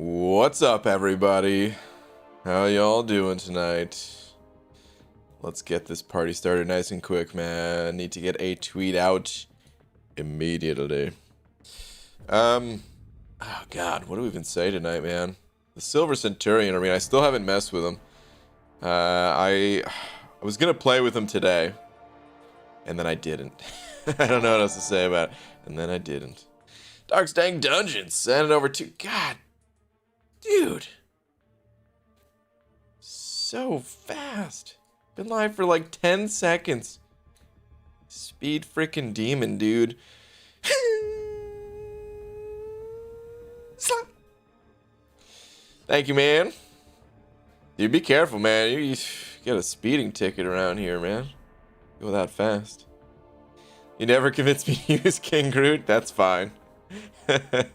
What's up, everybody? How y'all doing tonight? Let's get this party started nice and quick, man. Need to get a tweet out immediately. Oh god, what do we even say tonight, man? The Silver Centurion, I mean, I still haven't messed with him. I was gonna play with him today, and then I didn't. I don't know what else to say about it. And then I didn't. Dark's Dang Dungeons, send it over to... God, dude. So fast. Been live for like 10 seconds. Speed freaking demon, dude. Thank you, man. Dude, be careful, man. You get a speeding ticket around here, man. Go that fast. You never convinced me to use King Groot? That's fine. The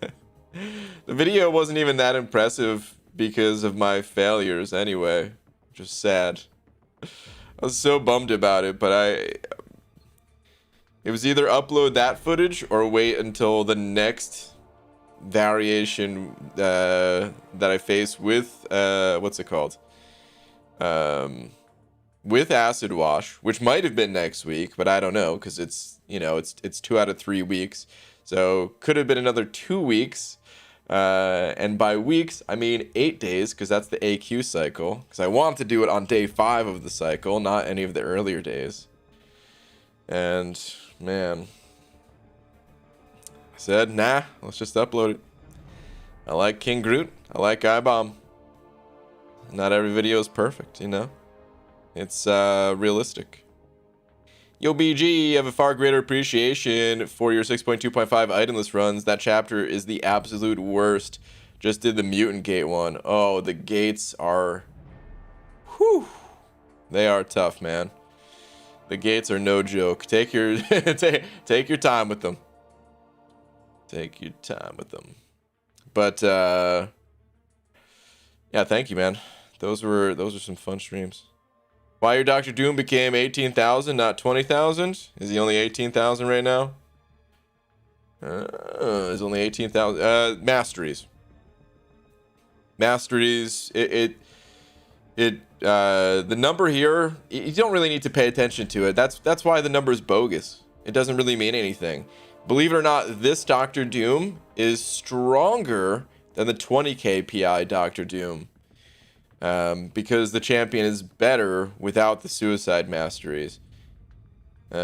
video wasn't even that impressive because of my failures anyway. Just sad. I was so bummed about it, but it was either upload that footage or wait until the next variation that I face with what's it called? With Acid Wash, which might have been next week, but I don't know because it's, you know, it's 2 out of 3 weeks. So could have been another 2 weeks. And by weeks, I mean 8 days, because that's the AQ cycle. Because I want to do it on day 5 of the cycle, not any of the earlier days. And, man, I said, nah, let's just upload it. I like King Groot. I like iBomb. Not every video is perfect, you know? It's realistic. Yo, BG, you have a far greater appreciation for your 6.2.5 itemless runs. That chapter is the absolute worst. Just did the Mutant Gate one. Oh, the gates are... Whew. They are tough, man. The gates are no joke. Take your take your time with them. Take your time with them. But yeah, thank you, man. Those were some fun streams. Why your Dr. Doom became 18,000, not 20,000? Is he only 18,000 right now? He's only 18,000. Masteries. Masteries. The number here, you don't really need to pay attention to it. That's why the number is bogus. It doesn't really mean anything. Believe it or not, this Dr. Doom is stronger than the 20k PI Dr. Doom. Because the champion is better without the suicide masteries. He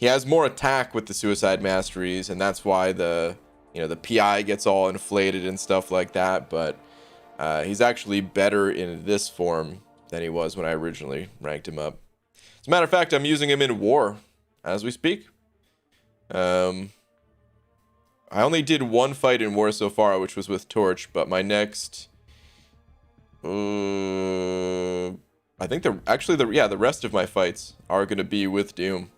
has more attack with the suicide masteries, and that's why the PI gets all inflated and stuff like that. But he's actually better in this form than he was when I originally ranked him up. As a matter of fact, I'm using him in war as we speak. I only did 1 fight in war so far, which was with Torch, but my next... I think the rest of my fights are gonna be with Doom.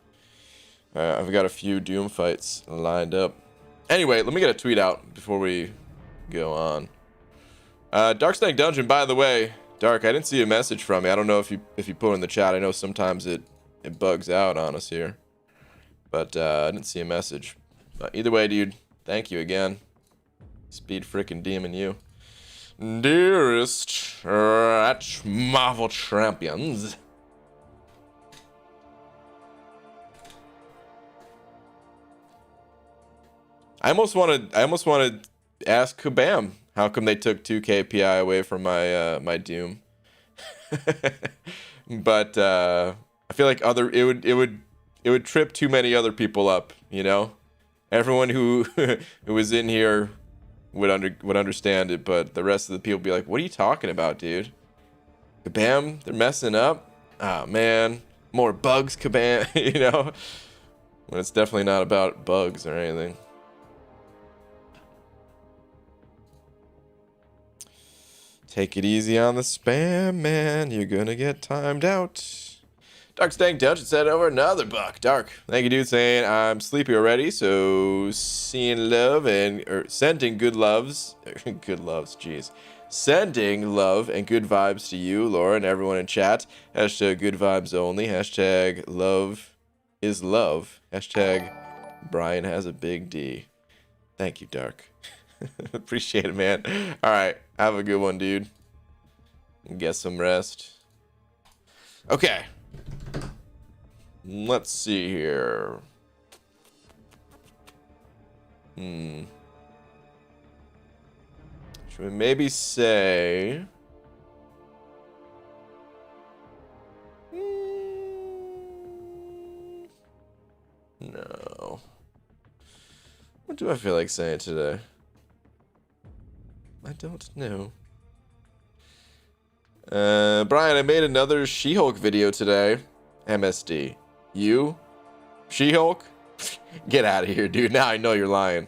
I've got a few Doom fights lined up. Anyway, let me get a tweet out before we go on. Dark Snake Dungeon, by the way, Dark, I didn't see a message from you. I don't know if you put it in the chat. I know sometimes it bugs out on us here, but I didn't see a message. But either way, dude, thank you again. Speed frickin' demon you. Dearest at Marvel Champions. I almost want to ask Kabam how come they took 2k PI away from my my Doom. But I feel like it would trip too many other people up, you know? Everyone who was in here would understand it, but the rest of the people be like, what are you talking about, dude? Kabam, they're messing up. Oh man, more bugs, Kabam. You know, when it's definitely not about bugs or anything. Take it easy on the spam, man. You're gonna get timed out. Dark Stank Dungeon said over another buck. Dark, thank you, dude, saying I'm sleepy already, so seeing love or sending good loves, jeez. Sending love and good vibes to you, Laura, and everyone in chat. Hashtag good vibes only. Hashtag love is love. Hashtag Brian has a big D. Thank you, Dark. Appreciate it, man. All right, have a good one, dude. Get some rest. Okay. Let's see here. Should we maybe say... No. What do I feel like saying today? I don't know. Brian, I made another She-Hulk video today. MSD. You? She-Hulk? Get out of here, dude. Now I know you're lying.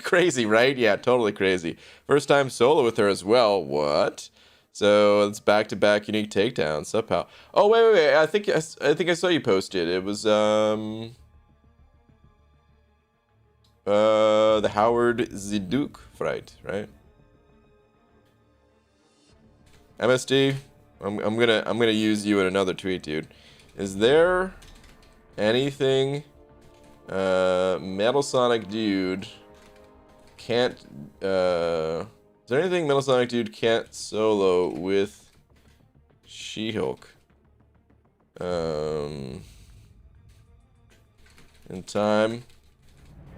Crazy, right? Yeah, totally crazy. First time solo with her as well. What? So it's back-to-back unique takedowns. Sup, pal? Oh, wait. I think I saw you posted. It was the Howard Ziduk fight, right? MSD, I'm gonna use you in another tweet, dude. Is there anything Metal Sonic Dude can't is there anything Metal Sonic Dude can't solo with She-Hulk? In time,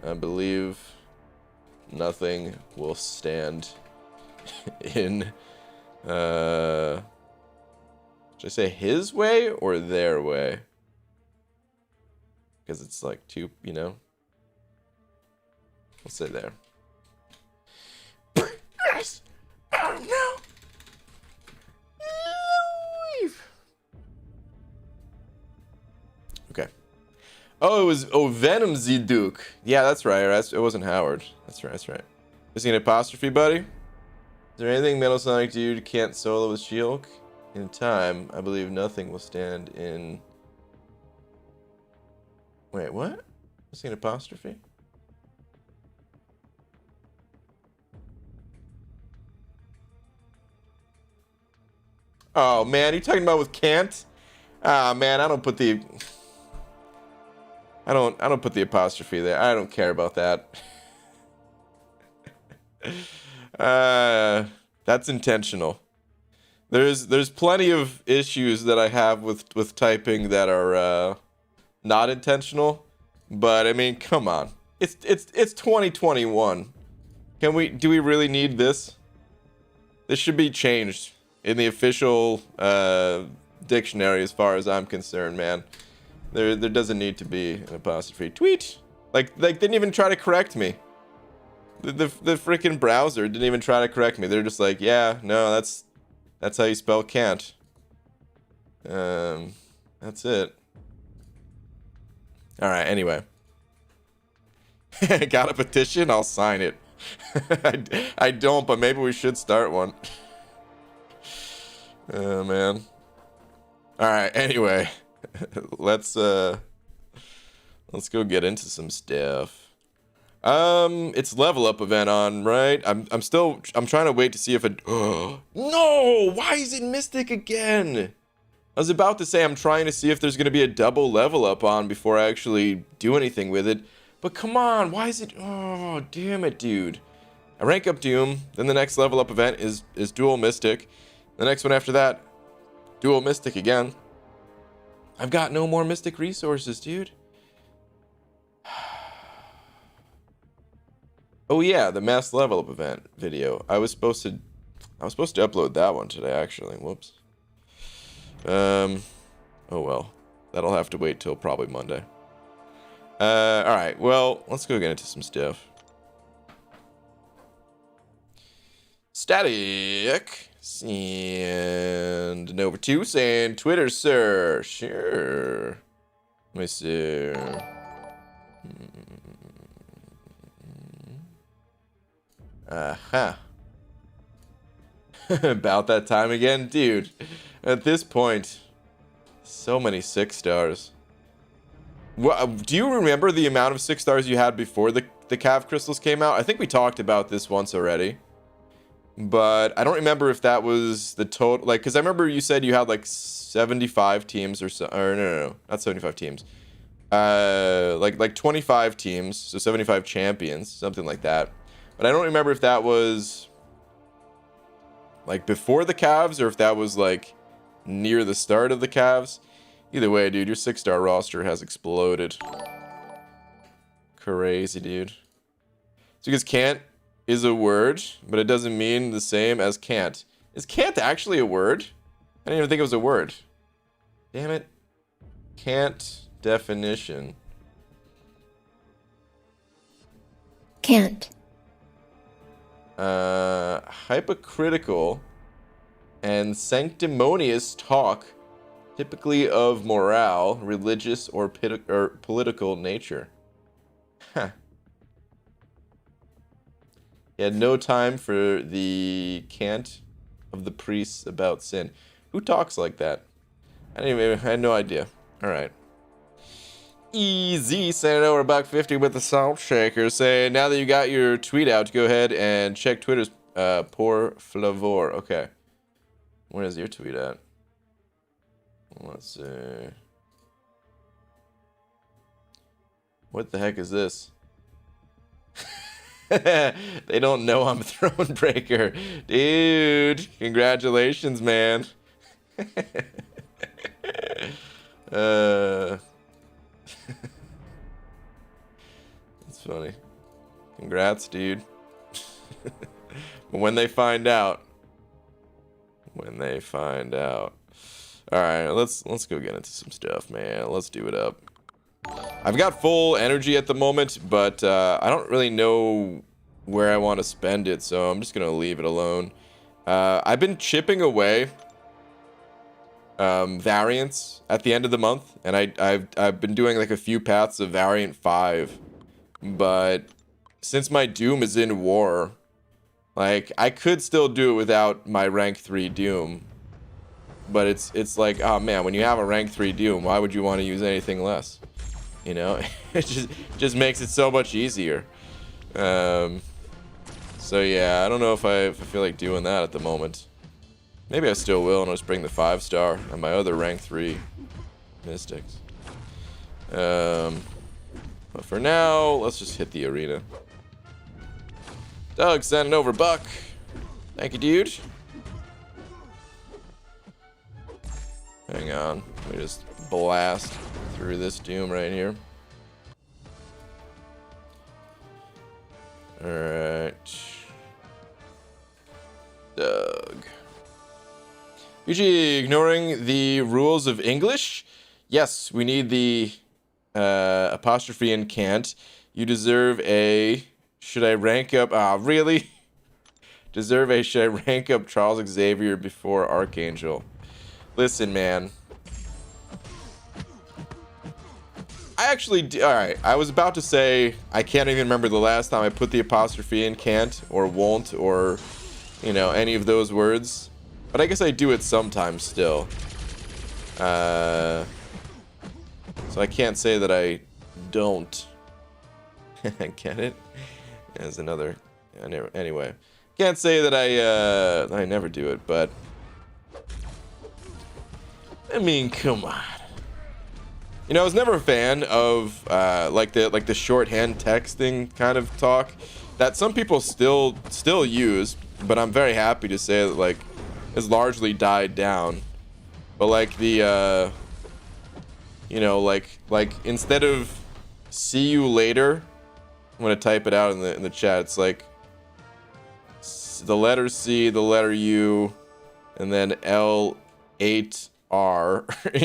I believe nothing will stand in should I say his way or their way? Because it's like two, you know. Let's say there. Yes. Oh no. Leave. Okay. Oh, it was Venom Ziduk. Yeah, that's right. It wasn't Howard. That's right. Is he an apostrophe, buddy? Is there anything Metal Sonic Dude can't solo with She-Hulk? In time, I believe nothing will stand in... Wait, what? Is he an apostrophe? Oh, man, you talking about with can't? Ah, man, I don't put the... I don't put the apostrophe there. I don't care about that. That's intentional. There's plenty of issues that I have with typing that are not intentional, but I mean, come on. It's 2021. Do we really need this? This should be changed in the official dictionary as far as I'm concerned, man. There doesn't need to be an apostrophe. Tweet. Like they didn't even try to correct me. The freaking browser didn't even try to correct me. They're just like, yeah, no, that's how you spell can't. That's it. All right. Anyway, got a petition? I'll sign it. I don't, but maybe we should start one. Oh man. All right. Anyway, let's go get into some stuff. It's level up event on, right? I'm trying to wait to see if it... No! Why is it Mystic again? I was about to say I'm trying to see if there's going to be a double level up on before I actually do anything with it. But come on, why is it... Oh, damn it, dude. I rank up Doom, then the next level up event is Dual Mystic. The next one after that, Dual Mystic again. I've got no more Mystic resources, dude. Oh yeah, the mass level up event video. I was supposed to upload that one today, actually. Whoops. Oh well. That'll have to wait till probably Monday. Alright, well, let's go get into some stuff. Static. And over to saying Twitter, sir. Sure. Let me see. About that time again, dude. At this point, so many 6 stars. What, do you remember the amount of 6 stars you had before the Cav crystals came out? I think we talked about this once already, but I don't remember if that was the total. Like, because I remember you said you had like 75 teams or so. Or no, not 75 teams. like 25 teams, so 75 champions, something like that. But I don't remember if that was like before the Cavs or if that was like near the start of the Cavs. Either way, dude, your 6-star roster has exploded. Crazy, dude. So because can't is a word, but it doesn't mean the same as can't. Is can't actually a word? I didn't even think it was a word. Damn it. Can't definition. Can't. Hypocritical and sanctimonious talk, typically of morale, religious, or political nature. Huh. He had no time for the cant of the priests about sin. Who talks like that? I had no idea. All right. Easy, Senator, we're buck 50 with the salt shaker. Say, now that you got your tweet out, go ahead and check Twitter's por flavor. Okay. Where is your tweet at? Let's see. What the heck is this? They don't know I'm Thronebreaker. Dude, congratulations, man. That's funny. Congrats, dude. But when they find out. All right, let's go get into some stuff, man. Let's do it up. I've got full energy at the moment, but I don't really know where I want to spend it, so I'm just gonna leave it alone. I've been chipping away variants at the end of the month, and I've been doing like a few paths of variant 5, but since my Doom is in war, like I could still do it without my rank 3 Doom, but it's like, oh man, when you have a rank 3 Doom, why would you want to use anything less? You know, it just makes it so much easier. So yeah, I don't know if I feel like doing that at the moment. Maybe I still will, and I'll just bring the 5-star and my other rank 3 Mystics. But for now, let's just hit the arena. Doug sending over buck. Thank you, dude. Hang on, let me just blast through this Doom right here. Alright. Doug. UG, ignoring the rules of English? Yes, we need the apostrophe in can't. You deserve a... Should I rank up... Ah, really? Deserve a... Should I rank up Charles Xavier before Archangel? Listen, man. I actually... Alright, I was about to say... I can't even remember the last time I put the apostrophe in can't, or won't, or... You know, any of those words. But I guess I do it sometimes still. So I can't say that I don't. Get it? As another... Anyway. Can't say that I never do it, but... I mean, come on. You know, I was never a fan of like the shorthand texting kind of talk that some people still use, but I'm very happy to say that like it's largely died down. But like the you know, like instead of see you later, I'm gonna type it out in the chat. It's like the letter C, the letter U, and then L8R,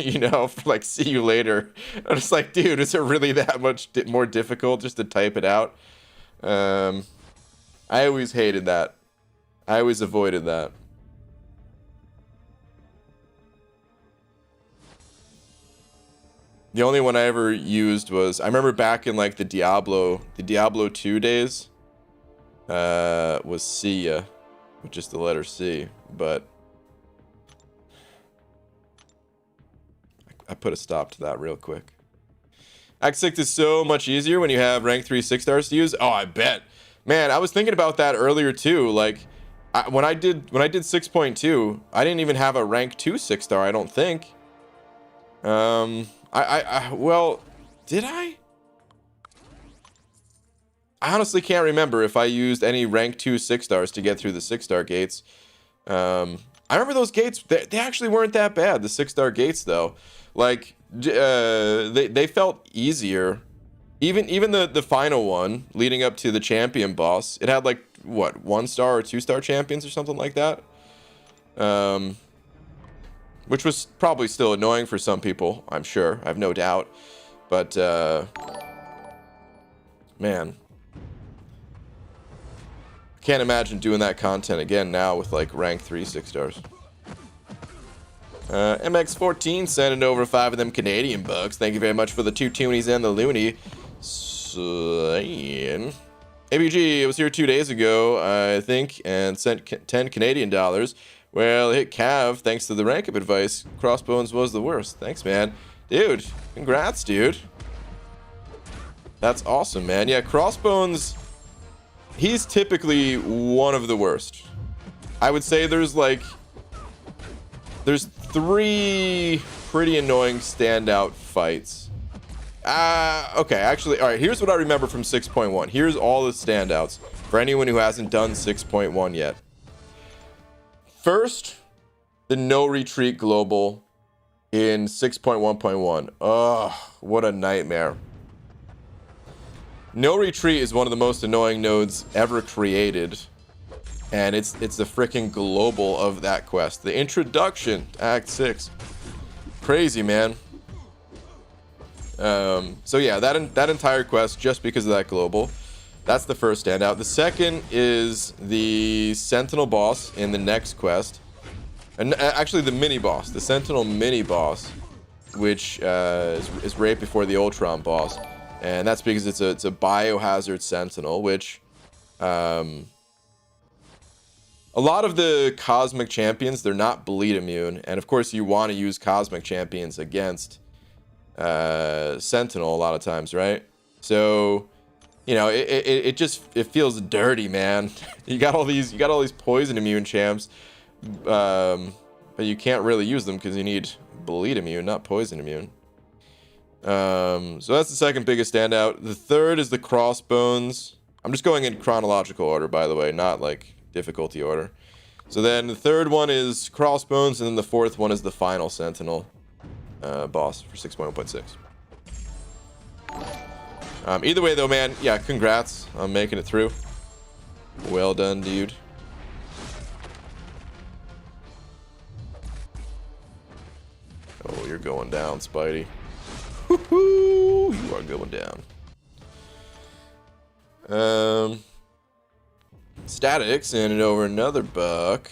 you know, for like see you later. I'm just like, dude, is it really that much more difficult just to type it out? I always hated that. I always avoided that. The only one I ever used was, I remember back in like the Diablo 2 days, was see ya, with just the letter C, but I put a stop to that real quick. Act 6 is so much easier when you have rank 3 6-stars to use. Oh, I bet. Man, I was thinking about that earlier too. Like, when I did 6.2, I didn't even have a rank 2 6-star, I don't think. Well, Did I? I honestly can't remember if I used any rank 2 6-stars to get through the 6-star gates. I remember those gates, they actually weren't that bad, the 6-star gates, though. Like, they felt easier. Even the final one, leading up to the champion boss, it had, like, what, 1-star or 2-star champions or something like that? Which was probably still annoying for some people, I'm sure. I have no doubt. But, man. Can't imagine doing that content again now with like rank 3 6-stars. MX14 sending over 5 of them Canadian bucks. Thank you very much for the 2 toonies and the loony. ABG, it was here 2 days ago, I think, and sent 10 Canadian dollars. Well, hit Cav, thanks to the rank up advice. Crossbones was the worst. Thanks, man. Dude, congrats, dude. That's awesome, man. Yeah, Crossbones, he's typically one of the worst. I would say there's 3 pretty annoying standout fights. Okay, actually, all right, here's what I remember from 6.1. Here's all the standouts for anyone who hasn't done 6.1 yet. First, the no retreat global in 6.1.1. Ugh, what a nightmare. No retreat is one of the most annoying nodes ever created, and it's the freaking global of that quest. The introduction to Act 6. Crazy, man. So yeah, that entire quest, just because of that global, that's the first standout. The second is the Sentinel boss in the next quest, and actually the mini boss, the Sentinel mini boss, which is right before the Ultron boss, and that's because it's a biohazard Sentinel, which a lot of the cosmic champions, they're not bleed immune, and of course you want to use cosmic champions against Sentinel a lot of times, right? So, you know, it just feels dirty, man. you got all these poison immune champs, but you can't really use them because you need bleed immune, not poison immune. So that's the second biggest standout. The third is the Crossbones. I'm just going in chronological order, by the way, not like difficulty order. So then the third one is Crossbones, and then the fourth one is the final Sentinel boss for 6.1.6. Either way, though, man, yeah, congrats on making it through. Well done, dude. Oh, you're going down, Spidey. Woohoo! You are going down. Statics and over another buck.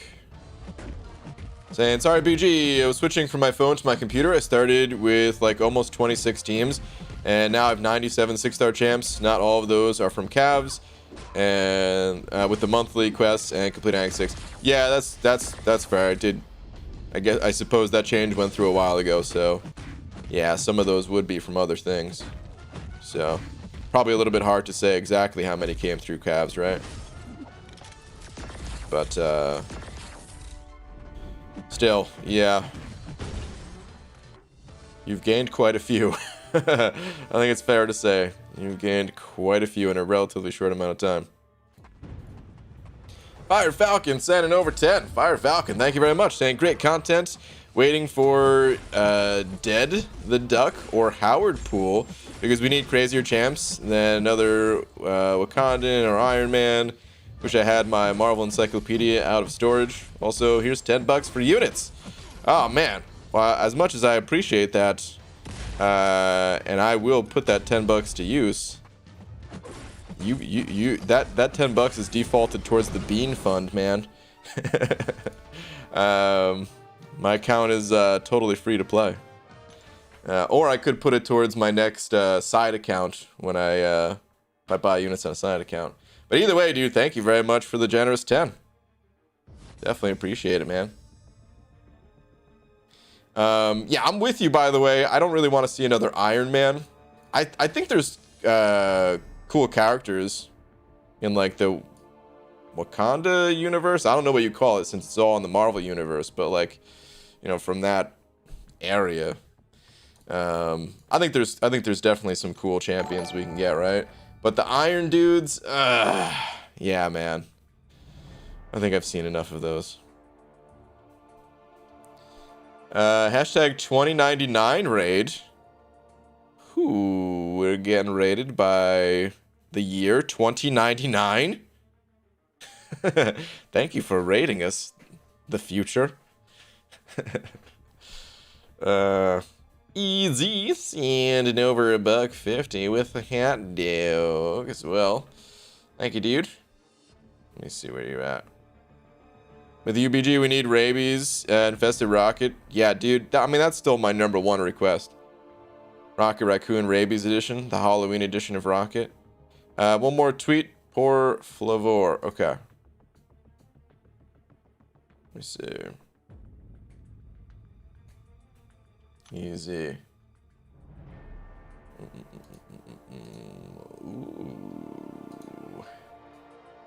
Saying, sorry, BG, I was switching from my phone to my computer. I started with like almost 26 teams, and now I have 97 6-star champs. Not all of those are from Cavs, and with the monthly quests and completing Act 6. Yeah, that's fair. I suppose that change went through a while ago, so yeah, some of those would be from other things. So probably a little bit hard to say exactly how many came through Cavs, right? But still, yeah, you've gained quite a few. I think it's fair to say you've gained quite a few in a relatively short amount of time. Fire Falcon sending over 10. Fire Falcon, thank you very much. Saying great content. Waiting for Dead the Duck or Howard Pool, because we need crazier champs than another Wakandan or Iron Man. Wish I had my Marvel Encyclopedia out of storage. Also, here's 10 bucks for units. Oh man, well, as much as I appreciate that, and I will put that 10 bucks to use. That 10 bucks is defaulted towards the Bean Fund, man. My account is totally free to play. Or I could put it towards my next side account when I buy units on a side account. But either way, dude, thank you very much for the generous 10. Definitely appreciate it, man. Yeah, I'm with you, by the way. I don't really want to see another Iron Man. I think there's cool characters in, like, the Wakanda universe. I don't know what you call it since it's all in the Marvel universe, but, like, you know, from that area. I think there's definitely some cool champions we can get, right? But the Iron dudes, yeah, man. I think I've seen enough of those. Hashtag 2099 raid. Ooh, we're getting raided by the year 2099. Thank you for raiding us, the future. Easy, sending over $1.50 with a hot dog as well. Thank you, dude. Let me see where you're at. With UBG, we need rabies, infested rocket. Yeah, dude. I mean, that's still my #1 request. Rocket Raccoon Rabies Edition, the Halloween edition of Rocket. One more tweet, por flavor. Okay. Let me see. Easy. Ooh.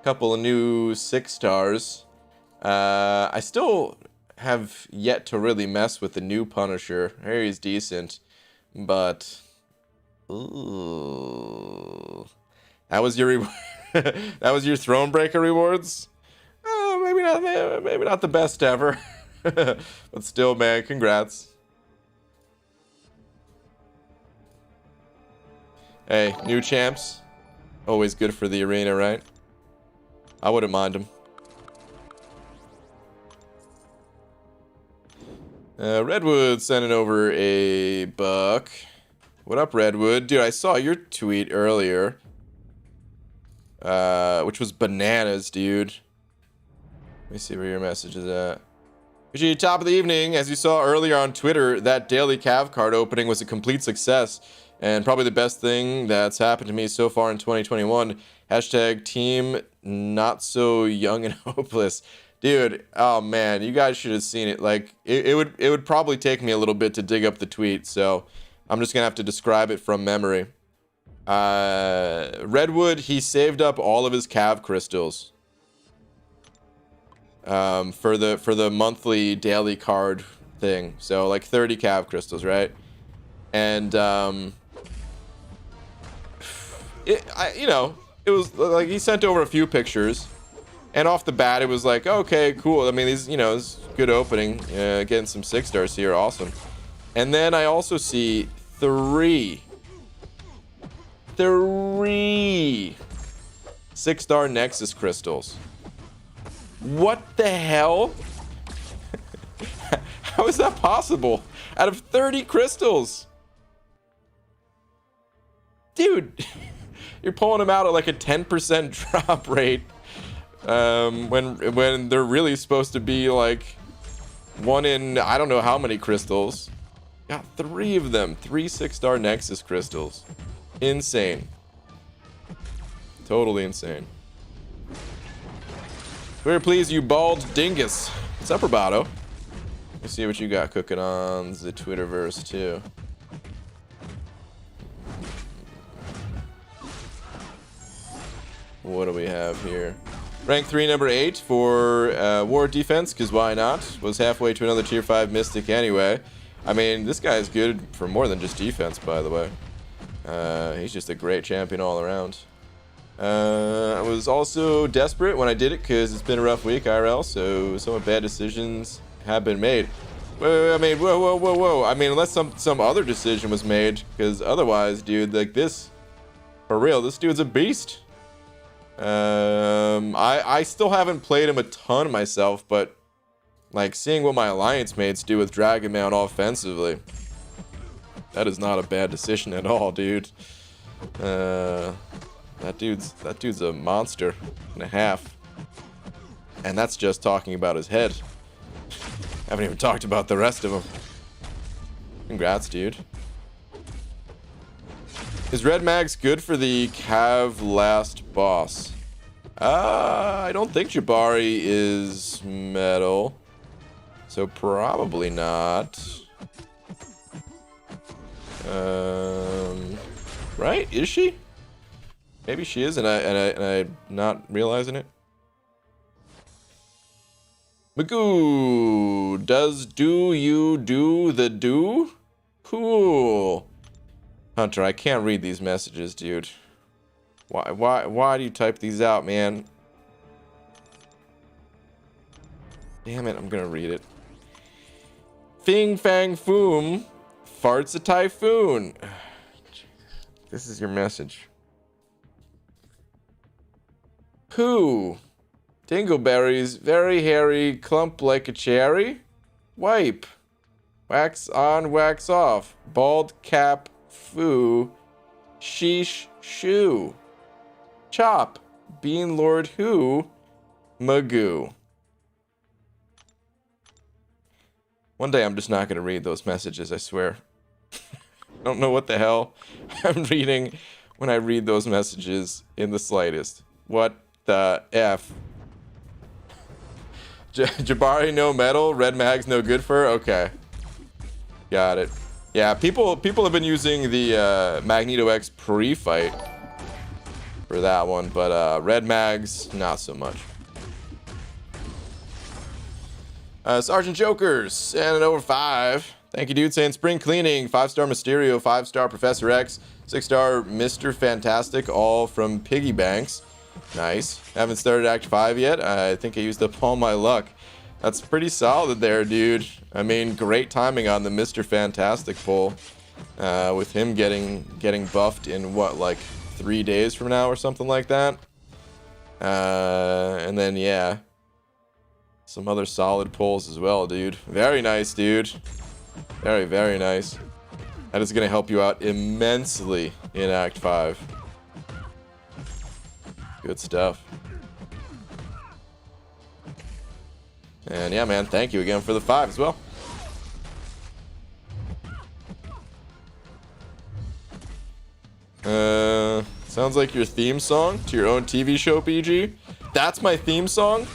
Couple of new 6 stars. I still have yet to really mess with the new Punisher. Harry's decent, but ooh, that was your that was your Thronebreaker rewards. Maybe not the best ever, but still, man, congrats. Hey, new champs, always good for the arena, right? I wouldn't mind them. Redwood sending over a buck. What up, Redwood? Dude, I saw your tweet earlier. Which was bananas, dude. Let me see where your message is at. GG, top of the evening. As you saw earlier on Twitter, that daily Cav card opening was a complete success. And probably the best thing that's happened to me so far in 2021. Hashtag team not so young and hopeless. Dude, oh man, you guys should have seen it. Like, it would probably take me a little bit to dig up the tweet, so I'm just gonna have to describe it from memory. Redwood, he saved up all of his Cav crystals for the monthly daily card thing. So like 30 Cav crystals, right? And it was like he sent over a few pictures. And off the bat, it was like, okay, cool. I mean, these, it's good opening. Getting some 6 stars here, awesome. And then I also see 3 6-star Nexus crystals. What the hell? How is that possible? Out of 30 crystals, dude, you're pulling them out at like a 10% drop rate. When they're really supposed to be like 1 in I don't know how many crystals. Got 3 of them, 3 6-star Nexus crystals. Insane. Totally insane. Very pleased, you bald dingus. What's up, Roboto? Let's see what you got cooking on the Twitterverse too. What do we have here? Rank 3, number 8 for War Defense, because why not? Was halfway to another Tier 5 Mystic anyway. I mean, this guy is good for more than just defense, by the way. He's just a great champion all around. I was also desperate when I did it, because it's been a rough week, IRL, so some bad decisions have been made. I mean, whoa. I mean, unless some other decision was made, because otherwise, dude, like this, for real, this dude's a beast. I still haven't played him a ton myself, but like seeing what my alliance mates do with Dragon Mount offensively, that is not a bad decision at all, dude. That dude's a monster and a half, and that's just talking about his head. Haven't even talked about the rest of him. Congrats, dude. Is Red Mags good for the Cav last boss? I don't think Jabari is metal, so probably not. Right? Is she? Maybe she is, and I'm not realizing it. Magoo, do you do the do? Cool. Hunter, I can't read these messages, dude. Why do you type these out, man? Damn it, I'm gonna read it. Fing Fang Foom farts a typhoon. This is your message. Pooh. Dingleberries, very hairy, clump like a cherry. Wipe. Wax on, wax off. Bald cap, foo. Sheesh, shoe. Chop. Bean Lord who. Magoo. One day I'm just not going to read those messages, I swear. I don't know what the hell I'm reading when I read those messages in the slightest. What the F? Jabari no metal, red mag's no good for. Okay, got it. Yeah, people have been using the Magneto X pre-fight for that one, but red mags not so much. Sergeant Jokers and an over 5. Thank you, dude. Saying spring cleaning, 5-star Mysterio, 5-star Professor X, 6-star Mr. Fantastic, all from Piggy Banks. Nice. Haven't started Act 5 yet. I think I used up all my luck. That's pretty solid there, dude. I mean, great timing on the Mr. Fantastic pull. With him getting buffed in what, like 3 days from now or something like that. And then yeah, some other solid pulls as well, dude. Very nice, dude. Very, very nice. That is going to help you out immensely in Act 5. Good stuff. And yeah, man, thank you again for the 5 as well. Sounds like your theme song to your own TV show, BG. That's my theme song?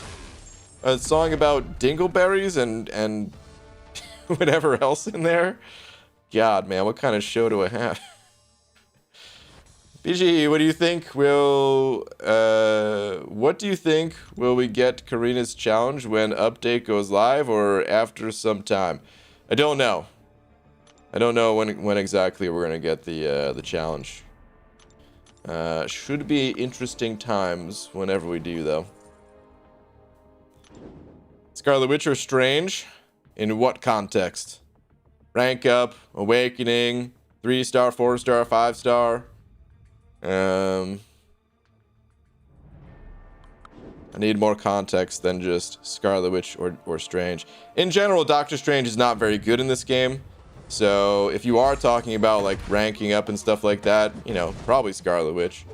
A song about dingleberries and whatever else in there? God, man, what kind of show do I have? BG, what do you think what do you think, will we get Karina's challenge when update goes live or after some time? I don't know. I don't know when exactly we're gonna get the challenge. Should be interesting times whenever we do, though. Scarlet Witch or Strange? In what context? Rank up, awakening, 3-star, 4-star, 5-star. I need more context than just Scarlet Witch or Strange. In general, Doctor Strange is not very good in this game. So if you are talking about like ranking up and stuff like that, you know, probably Scarlet Witch.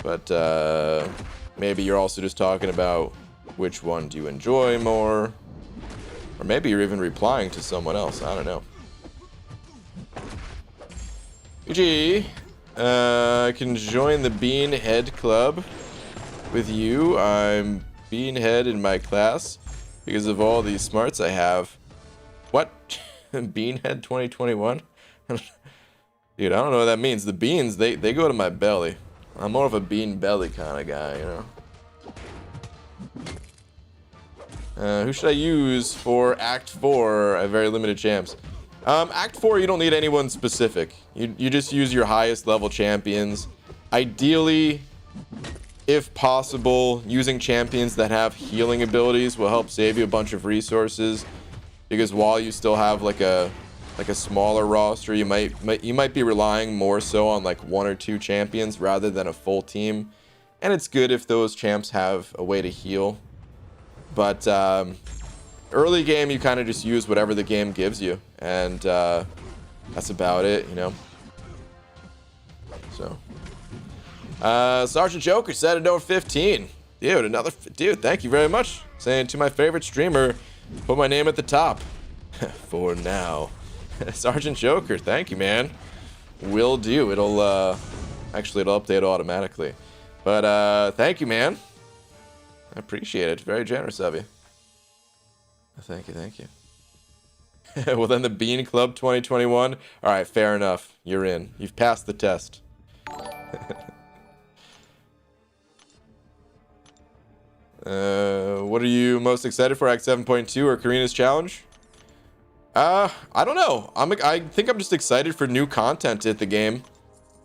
But maybe you're also just talking about which one do you enjoy more. Or maybe you're even replying to someone else. I don't know. GG. I can join the Beanhead Club with you. I'm Beanhead in my class because of all these smarts I have. What? Beanhead 2021? Dude, I don't know what that means. The beans, they go to my belly. I'm more of a bean belly kind of guy, you know? Who should I use for Act 4? I have very limited champs. Act 4, you don't need anyone specific. You just use your highest level champions. Ideally, if possible, using champions that have healing abilities will help save you a bunch of resources. Because while you still have like a smaller roster, you might be relying more so on like 1 or 2 champions rather than a full team. And it's good if those champs have a way to heal. But early game, you kind of just use whatever the game gives you, and that's about it, you know. So, Sergeant Joker said at over 15. Dude, thank you very much. Saying to my favorite streamer, put my name at the top. For now. Sergeant Joker, thank you, man. Will do. It'll update automatically. But thank you, man. I appreciate it. Very generous of you. Thank you. Well, then the Bean Club 2021. All right, fair enough. You're in. You've passed the test. What are you most excited for, Act 7.2 or Karina's challenge? I don't know. I think I'm just excited for new content at the game.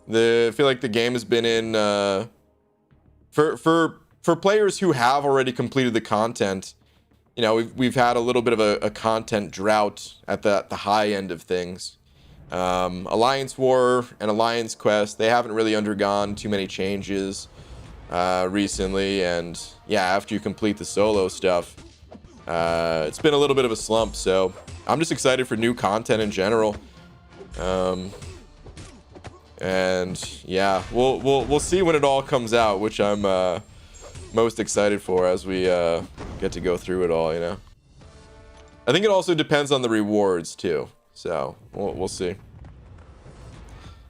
I feel like the game has been in for players who have already completed the content. You know, we've had a little bit of a content drought at the high end of things. Alliance War and Alliance Quest, they haven't really undergone too many changes recently, and yeah, after you complete the solo stuff, it's been a little bit of a slump. So I'm just excited for new content in general. And yeah, we'll see when it all comes out, which I'm most excited for as we get to go through it all, you know. I think it also depends on the rewards too, so we'll see.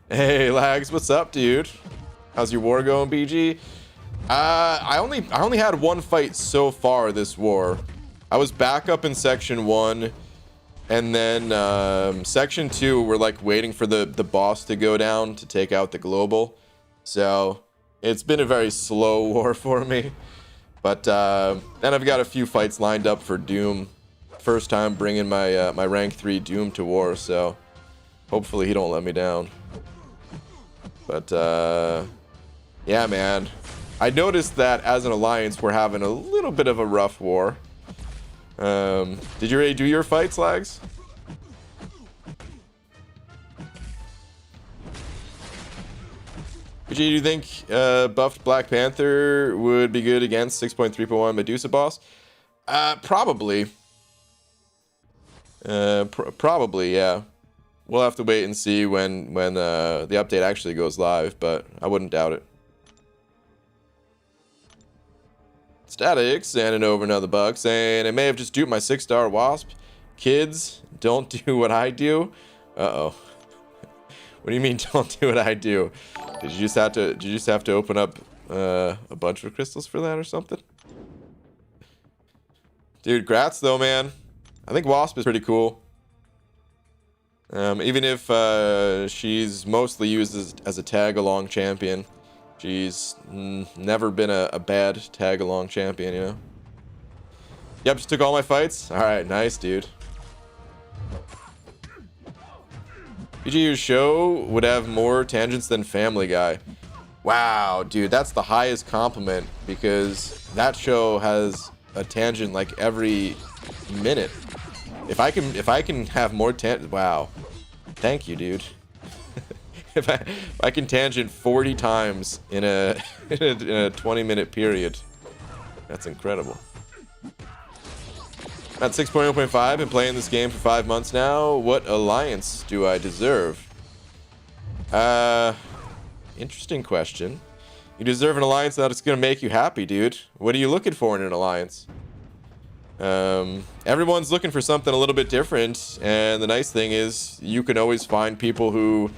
Hey Lags, what's up, dude? How's your war going, BG? I only had one fight so far this war. I was back up in section 1, and then section 2 we're like waiting for the boss to go down to take out the global. So it's been a very slow war for me. But then I've got a few fights lined up for Doom. First time bringing my my rank 3 Doom to war, so hopefully he don't let me down. But yeah, man, I noticed that as an alliance we're having a little bit of a rough war. Did you already do your fights, Lags? Do you think buffed Black Panther would be good against 6.3.1 Medusa boss? Probably. Probably, yeah. We'll have to wait and see when the update actually goes live, but I wouldn't doubt it. Static sending over another bug saying I may have just duped my 6-star wasp. Kids, don't do what I do. Uh-oh. What do you mean don't do what I do? Did you just have to open up a bunch of crystals for that or something? Dude, grats though, man. I think Wasp is pretty cool. Even if she's mostly used as a tag-along champion, she's never been a bad tag-along champion, you know? Yep, just took all my fights. Alright, nice, dude. PGU's show would have more tangents than Family Guy. Wow, dude, that's the highest compliment, because that show has a tangent like every minute. If I can have more wow. Thank you, dude. if I can tangent 40 times in a 20-minute period, that's incredible. At 6.0.5, been playing this game for 5 months now. What alliance do I deserve? Interesting question. You deserve an alliance that's gonna make you happy, dude. What are you looking for in an alliance? Everyone's looking for something a little bit different, and the nice thing is you can always find people who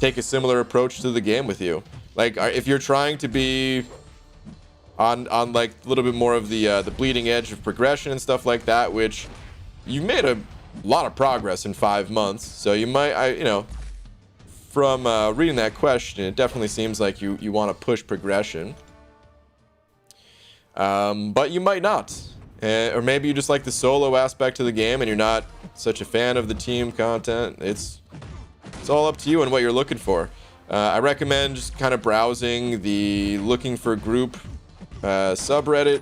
take a similar approach to the game with you. Like, if you're trying to be on like a little bit more of the bleeding edge of progression and stuff like that, which you've made a lot of progress in 5 months, so you might, you know, from reading that question, it definitely seems like you want to push progression, but you might not, or maybe you just like the solo aspect of the game and you're not such a fan of the team content. It's all up to you and what you're looking for. I recommend just kind of browsing the looking for group subreddit,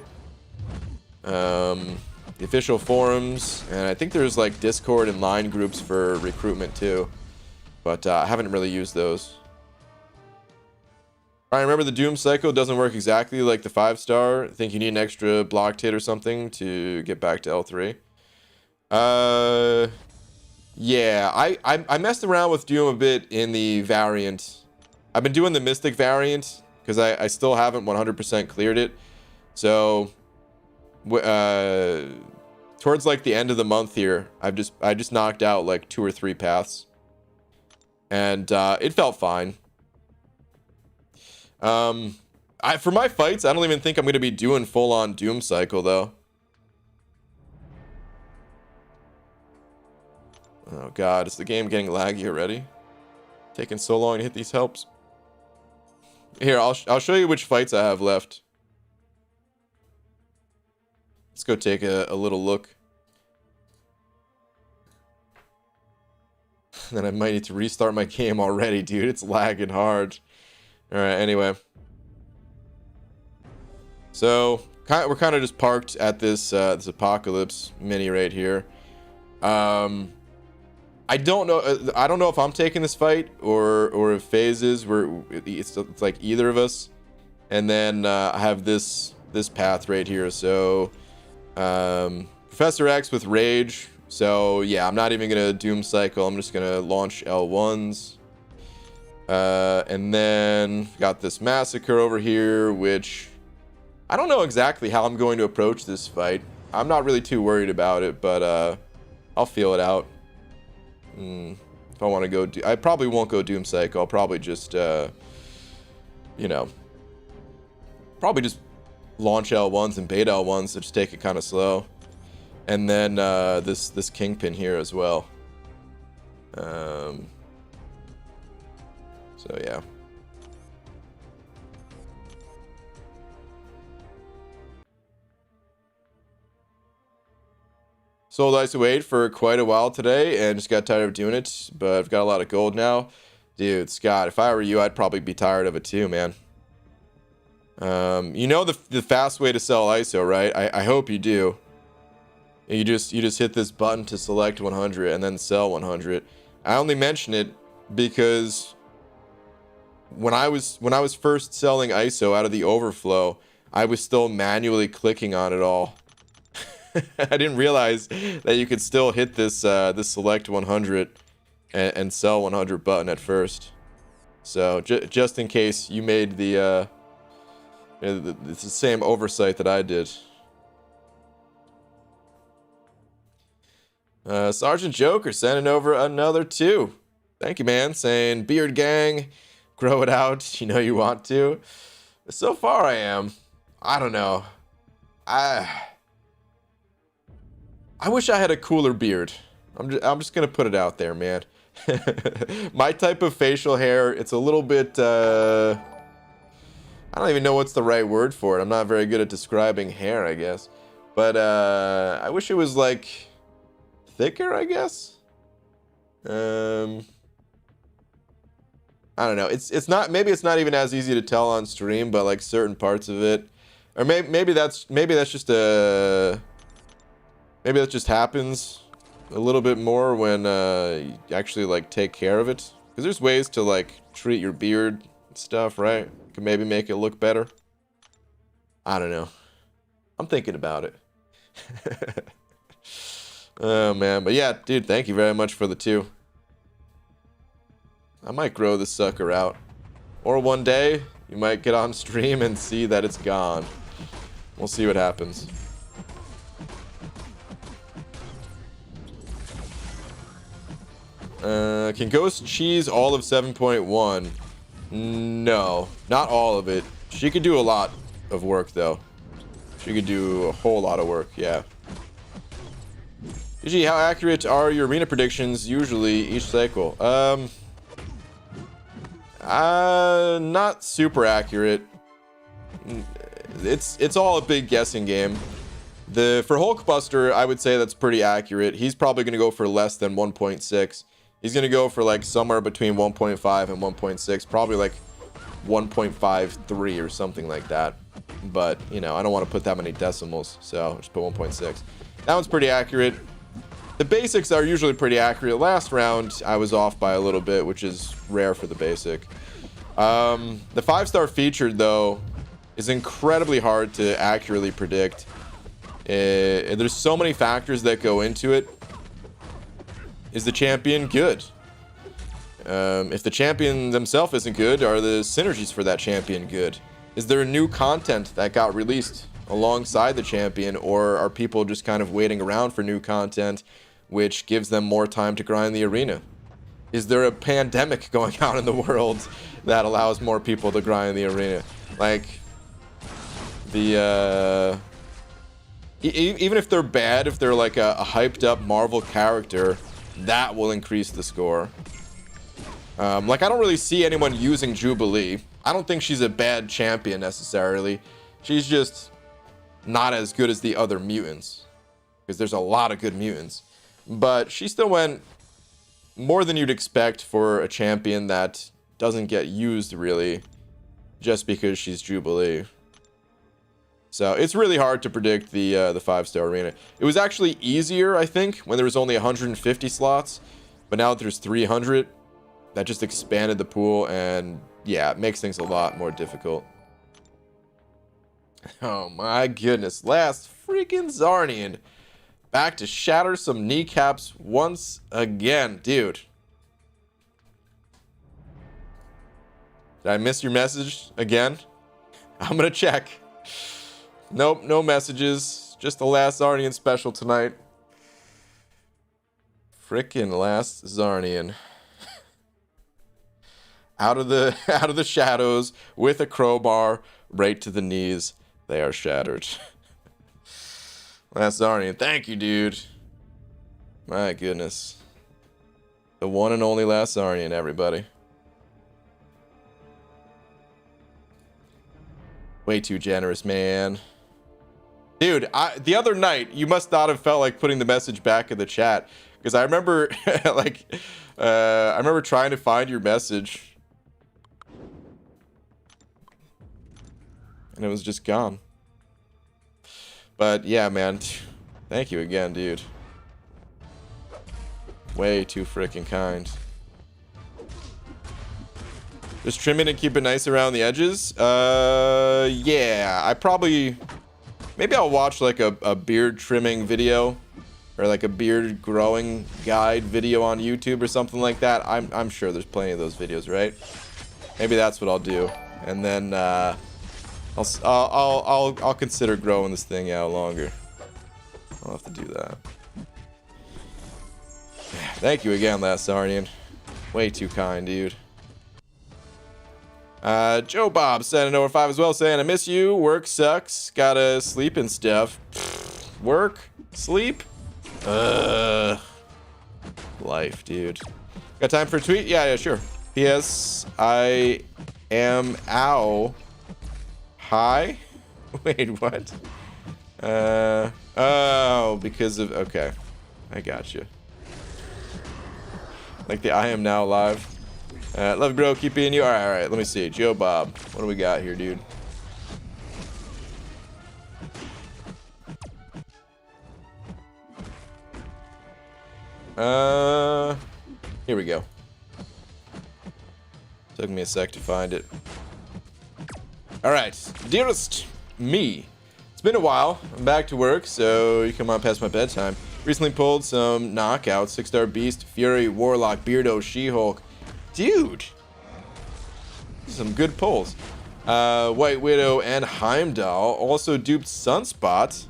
the official forums, and I think there's like Discord and line groups for recruitment too, but I haven't really used those. I remember the Doom cycle doesn't work exactly like the 5-star. I think you need an extra blocked hit or something to get back to L3. Yeah, I messed around with Doom a bit in the variant. I've been doing the Mystic variant because I still haven't 100% cleared it. So towards like the end of the month here, I just knocked out like 2 or 3 paths, and it felt fine. For my fights, I don't even think I'm going to be doing full-on Doom cycle though. Oh god, is the game getting laggy already? Taking so long to hit these helps. Here, I'll show you which fights I have left. Let's go take a little look. then I might need to restart my game already, dude. It's lagging hard. All right, anyway. So we're kind of just parked at this this apocalypse mini right here. I don't know if I'm taking this fight or if FaZe is. It's like either of us. And then I have this path right here. So Professor X with Rage. So yeah, I'm not even gonna Doom Cycle. I'm just gonna launch L1s. And then got this Massacre over here, which I don't know exactly how I'm going to approach this fight. I'm not really too worried about it, but I'll feel it out. If I want to go, I probably won't go Doom Cycle. I'll probably just, you know, probably just launch L1s and bait L1s to just take it kind of slow. And then this Kingpin here as well. So yeah. Sold ISO 8 for quite a while today and just got tired of doing it, but I've got a lot of gold now. Dude, Scott, if I were you, I'd probably be tired of it too, man. You know the fast way to sell ISO, right? I hope you do. You just hit this button to select 100 and then sell 100. I only mention it because when I was first selling ISO out of the overflow, I was still manually clicking on it all. I didn't realize that you could still hit this this select 100 and sell 100 button at first. So just in case you made it's the same oversight that I did. Sergeant Joker sending over another 2. Thank you, man. Saying Beard Gang, grow it out. You know you want to. So far, I am. I don't know. I wish I had a cooler beard. I'm just gonna put it out there, man. My type of facial hair, it's a little bit I don't even know what's the right word for it. I'm not very good at describing hair, I guess. But I wish it was like thicker, I guess. I don't know. It's not, maybe it's not even as easy to tell on stream, but like certain parts of it, or maybe that's just a. Maybe that just happens a little bit more when you actually like take care of it. Because there's ways to like treat your beard and stuff, right? Can maybe make it look better. I don't know. I'm thinking about it. Oh man, but yeah, dude, thank you very much for the 2. I might grow this sucker out. Or one day, you might get on stream and see that it's gone. We'll see what happens. Can Ghost cheese all of 7.1? No, not all of it. She could do a lot of work though. She could do a whole lot of work, yeah. GG, how accurate are your arena predictions usually each cycle? Not super accurate. It's all a big guessing game. For Hulkbuster, I would say that's pretty accurate. He's probably going to go for less than 1.6. He's going to go for like somewhere between 1.5 and 1.6, probably like 1.53 or something like that. But, you know, I don't want to put that many decimals, so just put 1.6. That one's pretty accurate. The basics are usually pretty accurate. Last round, I was off by a little bit, which is rare for the basic. The 5-star featured, though, is incredibly hard to accurately predict. There's so many factors that go into it. Is the champion good? If the champion themselves isn't good, are the synergies for that champion good? Is there new content that got released alongside the champion, or are people just kind of waiting around for new content, which gives them more time to grind the arena? Is there a pandemic going on in the world that allows more people to grind the arena? Like, even if they're bad, if they're like a hyped up Marvel character, that will increase the score. Like, I don't really see anyone using Jubilee. I don't think she's a bad champion necessarily. She's just not as good as the other mutants, because there's a lot of good mutants. But she still went more than you'd expect for a champion that doesn't get used really just because she's Jubilee. So it's really hard to predict the 5-star arena. It was actually easier, I think, when there was only 150 slots, but now that there's 300, that just expanded the pool, and yeah, it makes things a lot more difficult. Oh my goodness, last freaking Zarnian. Back to shatter some kneecaps once again, dude. Did I miss your message again? I'm gonna check. Nope, no messages. Just the last Zarnian special tonight. Frickin' last Zarnian. out of the shadows with a crowbar right to the knees. They are shattered. Last Zarnian. Thank you, dude. My goodness. The one and only last Zarnian, everybody. Way too generous, man. Dude, the other night, you must not have felt like putting the message back in the chat. Because I remember, I remember trying to find your message. And it was just gone. But yeah, man. Thank you again, dude. Way too freaking kind. Just trim it and keep it nice around the edges. Yeah, I probably... Maybe I'll watch like a beard trimming video. Or like a beard growing guide video on YouTube or something like that. I'm sure there's plenty of those videos, right? Maybe that's what I'll do. And then I'll consider growing this thing out longer. I'll have to do that. Thank you again, last Zarnian. Way too kind, dude. Joe Bob sent an over 5 as well, saying, I miss you. Work sucks. Gotta sleep and stuff. Work? Sleep? Life, dude. Got time for a tweet? Yeah, sure. P.S. I am ow. Hi? Wait, what? Oh, because of... Okay. I got you. Like the I am now live. Love you, bro. Keep being you. All right. Let me see. Joe Bob. What do we got here, dude? Here we go. Took me a sec to find it. All right. Dearest me. It's been a while. I'm back to work, so you come on past my bedtime. Recently pulled some knockouts. 6-star Beast, Fury, Warlock, Beardo, She-Hulk. Dude. Some good pulls. White Widow and Heimdall. Also duped Sunspot.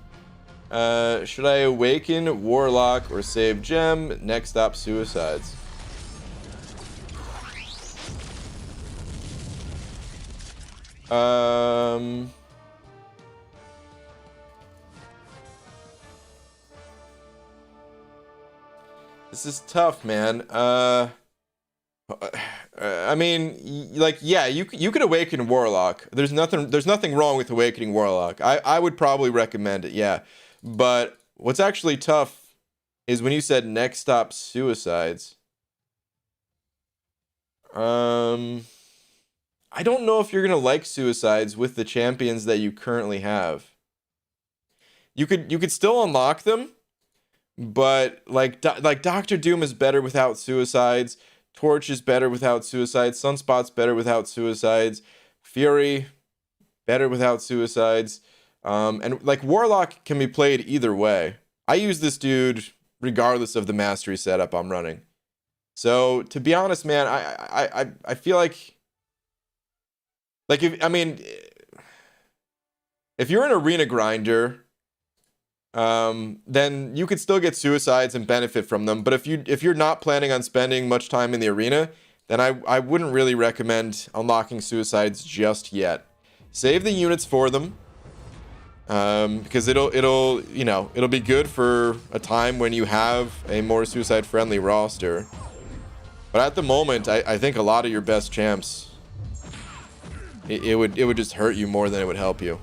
Should I awaken Warlock or save Gem? Next stop, Suicides. This is tough, man. I mean, like, yeah, you could awaken Warlock. There's nothing wrong with awakening Warlock. I would probably recommend it, yeah. But what's actually tough is when you said next stop Suicides. I don't know if you're gonna like Suicides with the champions that you currently have. You could still unlock them, but like Doctor Doom is better without Suicides. Torch is better without Suicides. Sunspot's better without Suicides. Fury, better without Suicides. And like Warlock can be played either way. I use this dude regardless of the mastery setup I'm running. So to be honest, man, I feel like if you're an arena grinder, then you could still get Suicides and benefit from them. But if you're not planning on spending much time in the arena, then I wouldn't really recommend unlocking Suicides just yet. Save the units for them. Because it'll be good for a time when you have a more Suicide friendly roster. But at the moment, I think a lot of your best champs, it would just hurt you more than it would help you.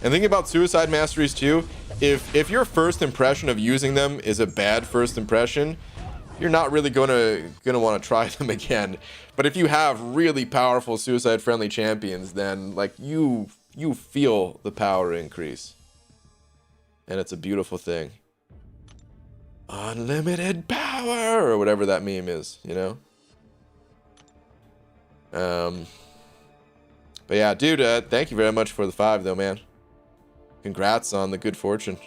And thinking about Suicide masteries too, if your first impression of using them is a bad first impression, you're not really gonna want to try them again. But if you have really powerful suicide friendly champions, then like you feel the power increase, and it's a beautiful thing. Unlimited power, or whatever that meme is, you know. But yeah, dude, thank you very much for the 5 though, man. Congrats on the good fortune.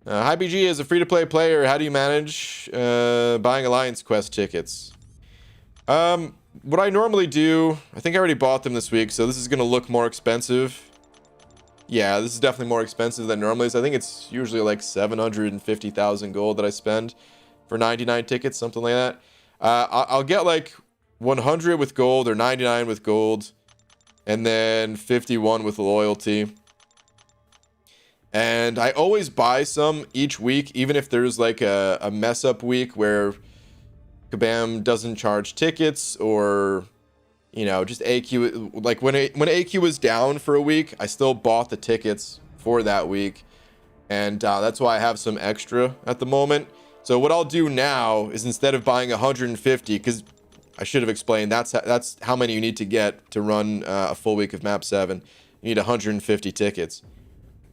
Hi BG, as a free-to-play player, how do you manage buying Alliance Quest tickets? What I normally do, I think I already bought them this week, so this is going to look more expensive. Yeah, this is definitely more expensive than normally is. I think it's usually like 750,000 gold that I spend for 99 tickets, something like that. I'll get like 100 with gold or 99 with gold, and then 51 with loyalty. And I always buy some each week, even if there's like a mess up week where Kabam doesn't charge tickets, or you know, just AQ. Like when AQ was down for a week, I still bought the tickets for that week, and that's why I have some extra at the moment. So what I'll do now is, instead of buying 150, because I should have explained that's how many you need to get to run a full week of map 7. You need 150 tickets.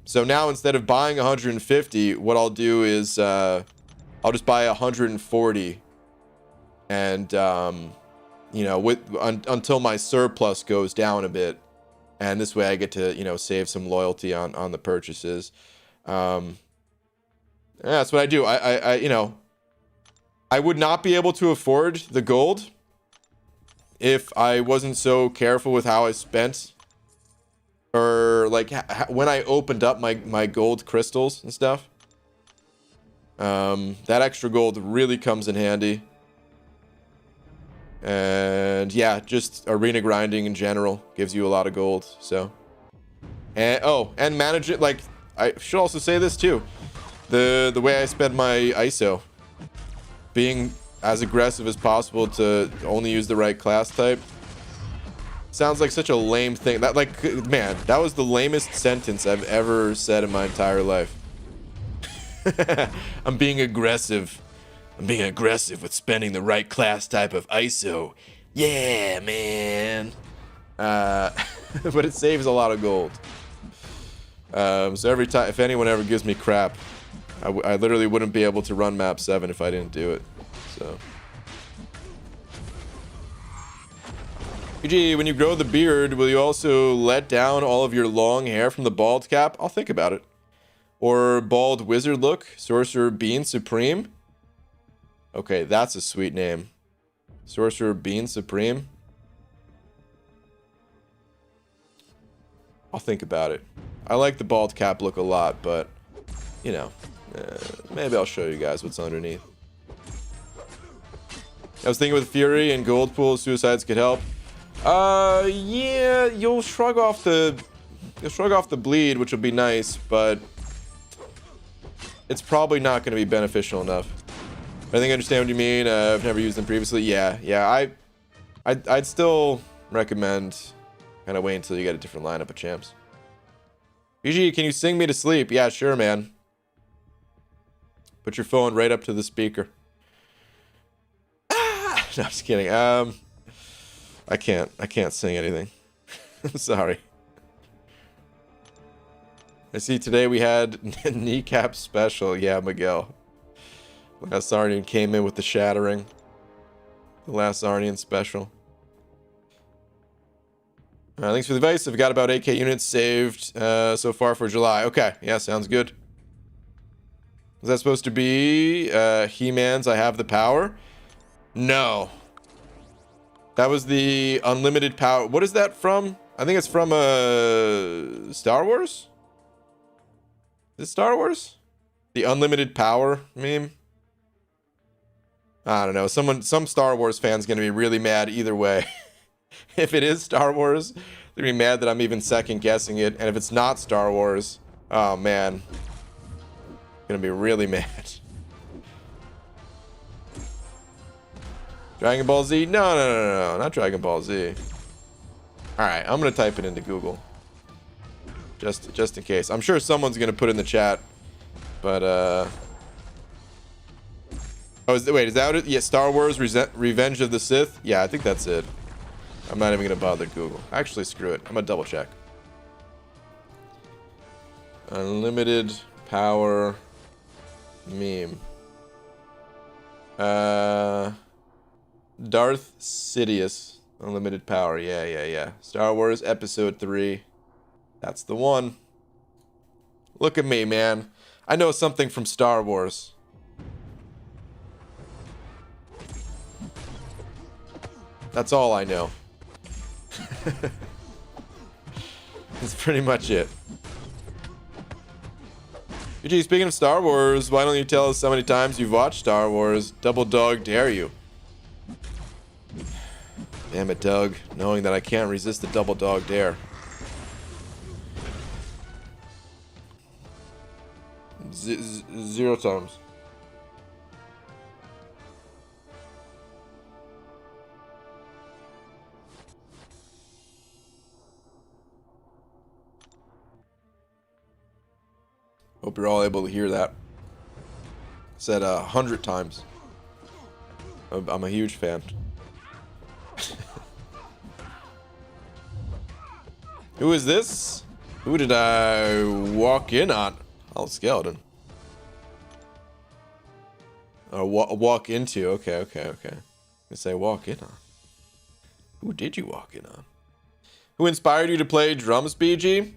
So now, instead of buying 150, what I'll do is I'll just buy 140, and you know, until my surplus goes down a bit, and this way I get to, you know, save some loyalty on the purchases. Yeah, that's what I do. I you know, I would not be able to afford the gold if I wasn't so careful with how I spent, or like when I opened up my gold crystals and stuff. That extra gold really comes in handy. And yeah, just arena grinding in general gives you a lot of gold. So, and and manage it. Like, I should also say this too, the way I spend my ISO, being as aggressive as possible to only use the right class type. Sounds like such a lame thing. That, like, man, that was the lamest sentence I've ever said in my entire life. I'm being aggressive. I'm being aggressive with spending the right class type of ISO. Yeah, man. But it saves a lot of gold. So every time, if anyone ever gives me crap, I literally wouldn't be able to run map 7 if I didn't do it. So. PG, when you grow the beard, will you also let down all of your long hair from the bald cap? I'll think about it. Or bald wizard look, Sorcerer Bean Supreme. Okay, that's a sweet name. Sorcerer Bean Supreme. I'll think about it. I like the bald cap look a lot, but you know, maybe I'll show you guys what's underneath. I was thinking with Fury and Gold Pool, suicides could help. Yeah, you'll shrug off the bleed, which will be nice, but it's probably not going to be beneficial enough. I think I understand what you mean. I've never used them previously. Yeah. I'd still recommend kind of wait until you get a different lineup of champs. BG, can you sing me to sleep? Yeah, sure, man. Put your phone right up to the speaker. Ah! No, I'm just kidding. I can't sing anything. Sorry. I see today we had kneecap special. Yeah, Miguel. Last Arnian came in with the shattering. The last Arnian special. Thanks for the advice. I've got about 8k units saved so far for July. Okay, yeah, sounds good. Was that supposed to be He-Man's I Have the Power? No. That was the unlimited power. What is that from? I think it's from Star Wars? Is it Star Wars? The unlimited power meme? I don't know. Some Star Wars fan's gonna be really mad either way. If it is Star Wars, they're gonna be mad that I'm even second guessing it. And if it's not Star Wars, oh man, gonna be really mad. Dragon Ball Z? No, not Dragon Ball Z. All right, I'm gonna type it into Google, just in case. I'm sure someone's gonna put it in the chat, but oh, wait, is that it? Yeah, Star Wars Revenge of the Sith. Yeah, I think that's it. I'm not even gonna bother Google. Actually, screw it. I'm gonna double check. Unlimited power meme. Darth Sidious. Unlimited power. Yeah. Star Wars Episode 3. That's the one. Look at me, man. I know something from Star Wars. That's all I know. That's pretty much it. Gee, speaking of Star Wars, why don't you tell us how many times you've watched Star Wars? Double dog dare you. Damn it, Doug. Knowing that I can't resist the double dog dare. Zero times. Hope you're all able to hear that. Said 100 times. I'm a huge fan. Who is this? Who did I walk in on? Oh, skeleton. Walk into. Okay. I say walk in on. Who did you walk in on? Who inspired you to play drums, BG?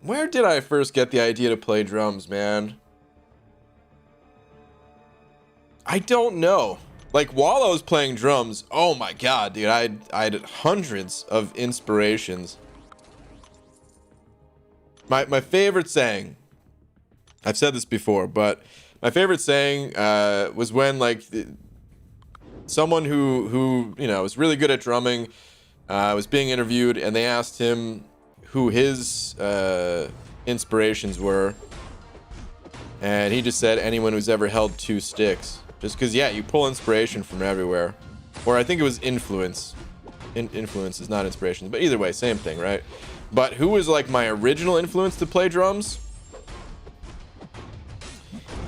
Where did I first get the idea to play drums, man? I don't know. Like, while I was playing drums, oh my god, dude, I had hundreds of inspirations. My favorite saying, I've said this before, but my favorite saying was when, like, someone who you know was really good at drumming was being interviewed, and they asked him who his inspirations were, and he just said anyone who's ever held two sticks. Just because, yeah, you pull inspiration from everywhere. Or I think it was influence. Influence is not inspiration, but either way, same thing, right? But who was like my original influence to play drums?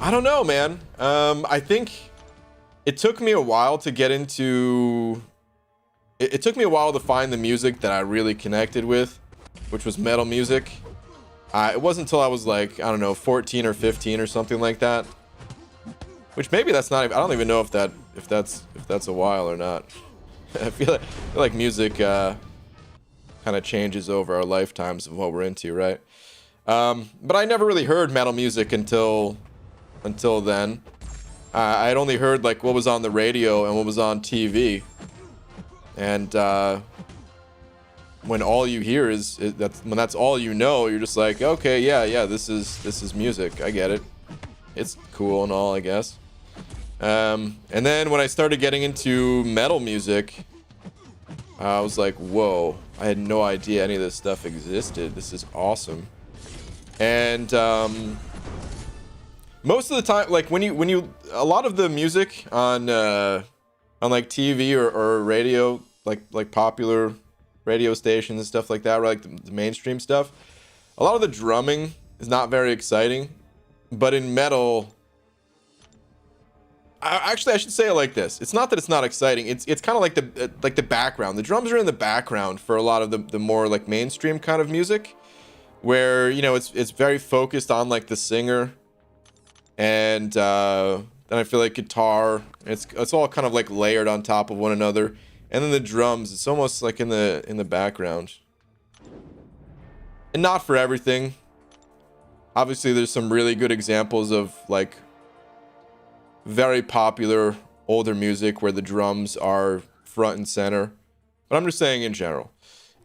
I don't know, man. I think it took me a while to get into... It took me a while to find the music that I really connected with, which was metal music. It wasn't until I was like, I don't know, 14 or 15 or something like that. Which maybe that's not. I don't even know if that's a while or not. I feel like music kind of changes over our lifetimes of what we're into, right? But I never really heard metal music until then. I had only heard like what was on the radio and what was on TV, and when all you hear is when that's all you know, you're just like, okay, yeah, this is music. I get it. It's cool and all, I guess. And then when I started getting into metal music, I was like, whoa, I had no idea any of this stuff existed. This is awesome. And most of the time, like when you a lot of the music on like TV or radio, like popular radio stations and stuff like that, or like the mainstream stuff, a lot of the drumming is not very exciting. But in metal, actually, I should say it like this: it's not that it's not exciting. It's kind of like the background. The drums are in the background for a lot of the more like mainstream kind of music, where you know it's very focused on like the singer, and then I feel like guitar. It's all kind of like layered on top of one another, and then the drums. It's almost like in the background, and not for everything. Obviously, there's some really good examples of like very popular older music where the drums are front and center, but I'm just saying in general.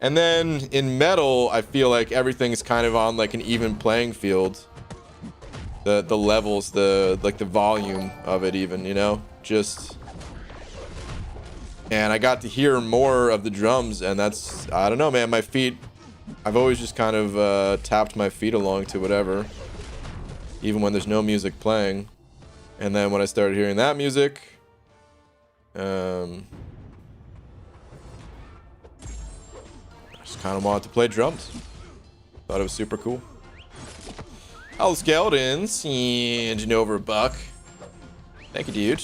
And then in metal, I feel like everything's kind of on like an even playing field. The levels, the volume of it, even, you know, just. And I got to hear more of the drums, and that's, I don't know, man, my feet. I've always just kind of tapped my feet along to whatever, even when there's no music playing. And then when I started hearing that music, Just kind of wanted to play drums. Thought it was super cool. Hello, skeletons. And over a buck. Thank you, dude.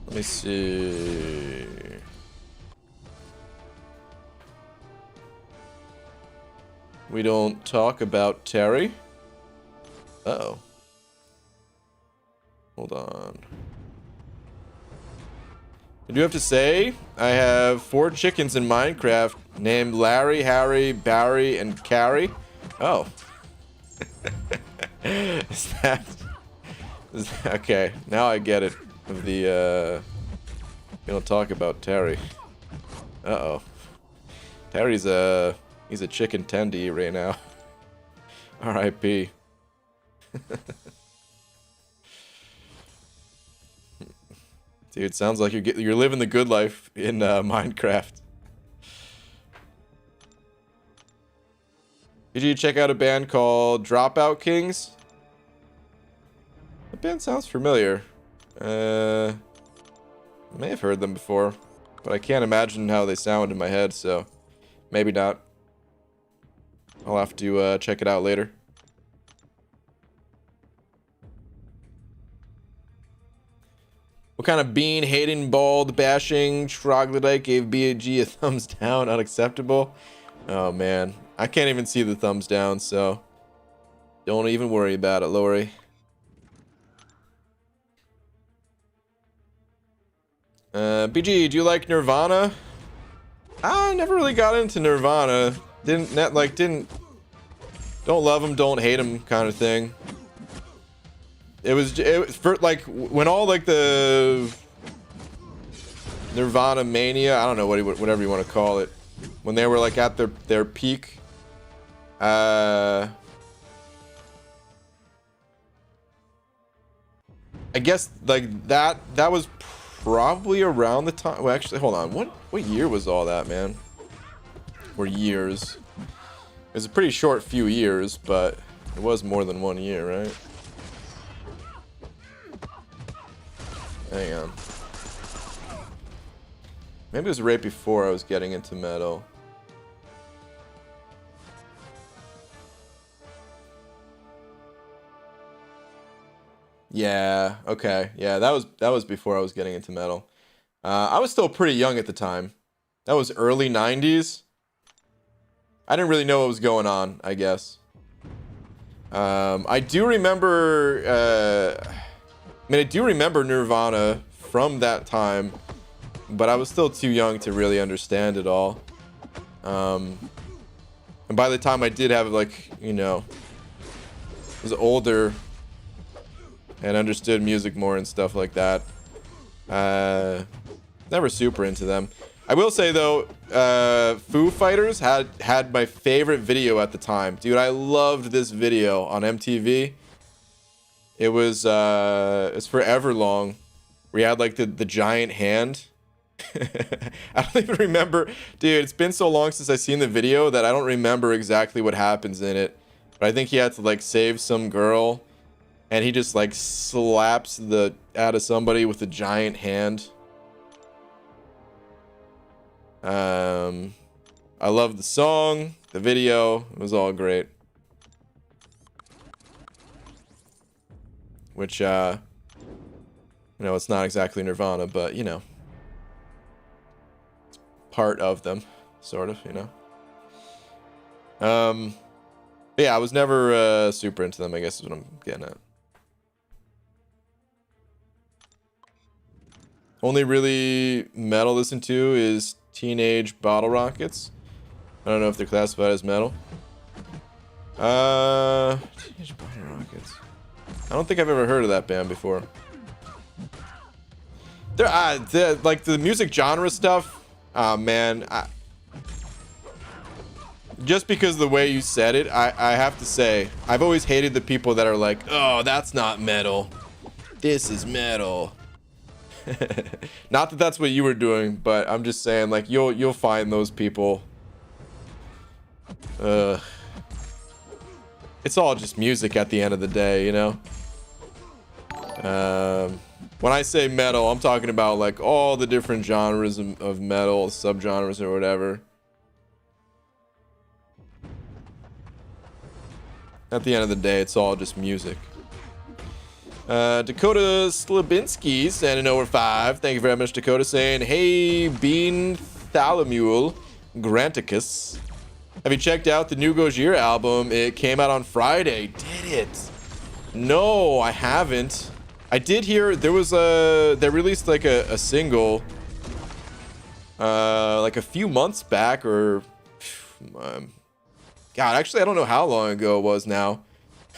Let me see. We don't talk about Terry. Uh-oh. Hold on. I do have to say, I have 4 chickens in Minecraft named Larry, Harry, Barry, and Carrie. Oh. Is that okay? Now I get it. Of the we don't talk about Terry. Uh-oh. Terry's he's a chicken tendy right now. R.I.P. Dude, sounds like you're living the good life in Minecraft. Did you check out a band called Dropout Kings? The band sounds familiar. I may have heard them before, but I can't imagine how they sound in my head, so maybe not. I'll have to check it out later. What kind of bean hating, bald, bashing troglodyte gave BG a thumbs down? Unacceptable. Oh man, I can't even see the thumbs down, so don't even worry about it, Lori. BG, do you like Nirvana? I never really got into Nirvana. Don't love them, don't hate them kind of thing. It was for like when all like the Nirvana mania, I don't know whatever you want to call it, when they were like at their peak. I guess like that was probably around the time. Well, actually, hold on. What year was all that, man? Or years? It was a pretty short few years, but it was more than 1 year, right? Hang on. Maybe it was right before I was getting into metal. Yeah, okay. Yeah, that was before I was getting into metal. I was still pretty young at the time. That was early 90s. I didn't really know what was going on, I guess. I do remember I do remember Nirvana from that time, but I was still too young to really understand it all. And by the time I did have, like, you know, was older and understood music more and stuff like that, never super into them. I will say though, Foo Fighters had my favorite video at the time. Dude, I loved this video on MTV. It was it's Forever Long. We had like the giant hand. I don't even remember, dude. It's been so long since I seen the video that I don't remember exactly what happens in it. But I think he had to like save some girl, and he just like slaps the out of somebody with a giant hand. I love the song, the video. It was all great. Which, you know, it's not exactly Nirvana, but, you know, it's part of them, sort of, you know. But yeah, I was never super into them, I guess is what I'm getting at. Only really metal listen to is Teenage Bottle Rockets. I don't know if they're classified as metal. Teenage Bottle Rockets. I don't think I've ever heard of that band before. They're like the music genre stuff. Man, just because of the way you said it, I have to say I've always hated the people that are like, oh, that's not metal. This is metal. Not that that's what you were doing, but I'm just saying, like, you'll find those people. It's all just music at the end of the day, you know. When I say metal, I'm talking about like all the different genres of metal, subgenres or whatever. At the end of the day, it's all just music. Dakota Slabinski sent an over 5. Thank you very much, Dakota, saying, hey, Bean Thalamule Granticus. Have you checked out the new Gojira album? It came out on Friday. Did it? No, I haven't. I did hear there was they released like a single like a few months back, or God, actually I don't know how long ago it was now.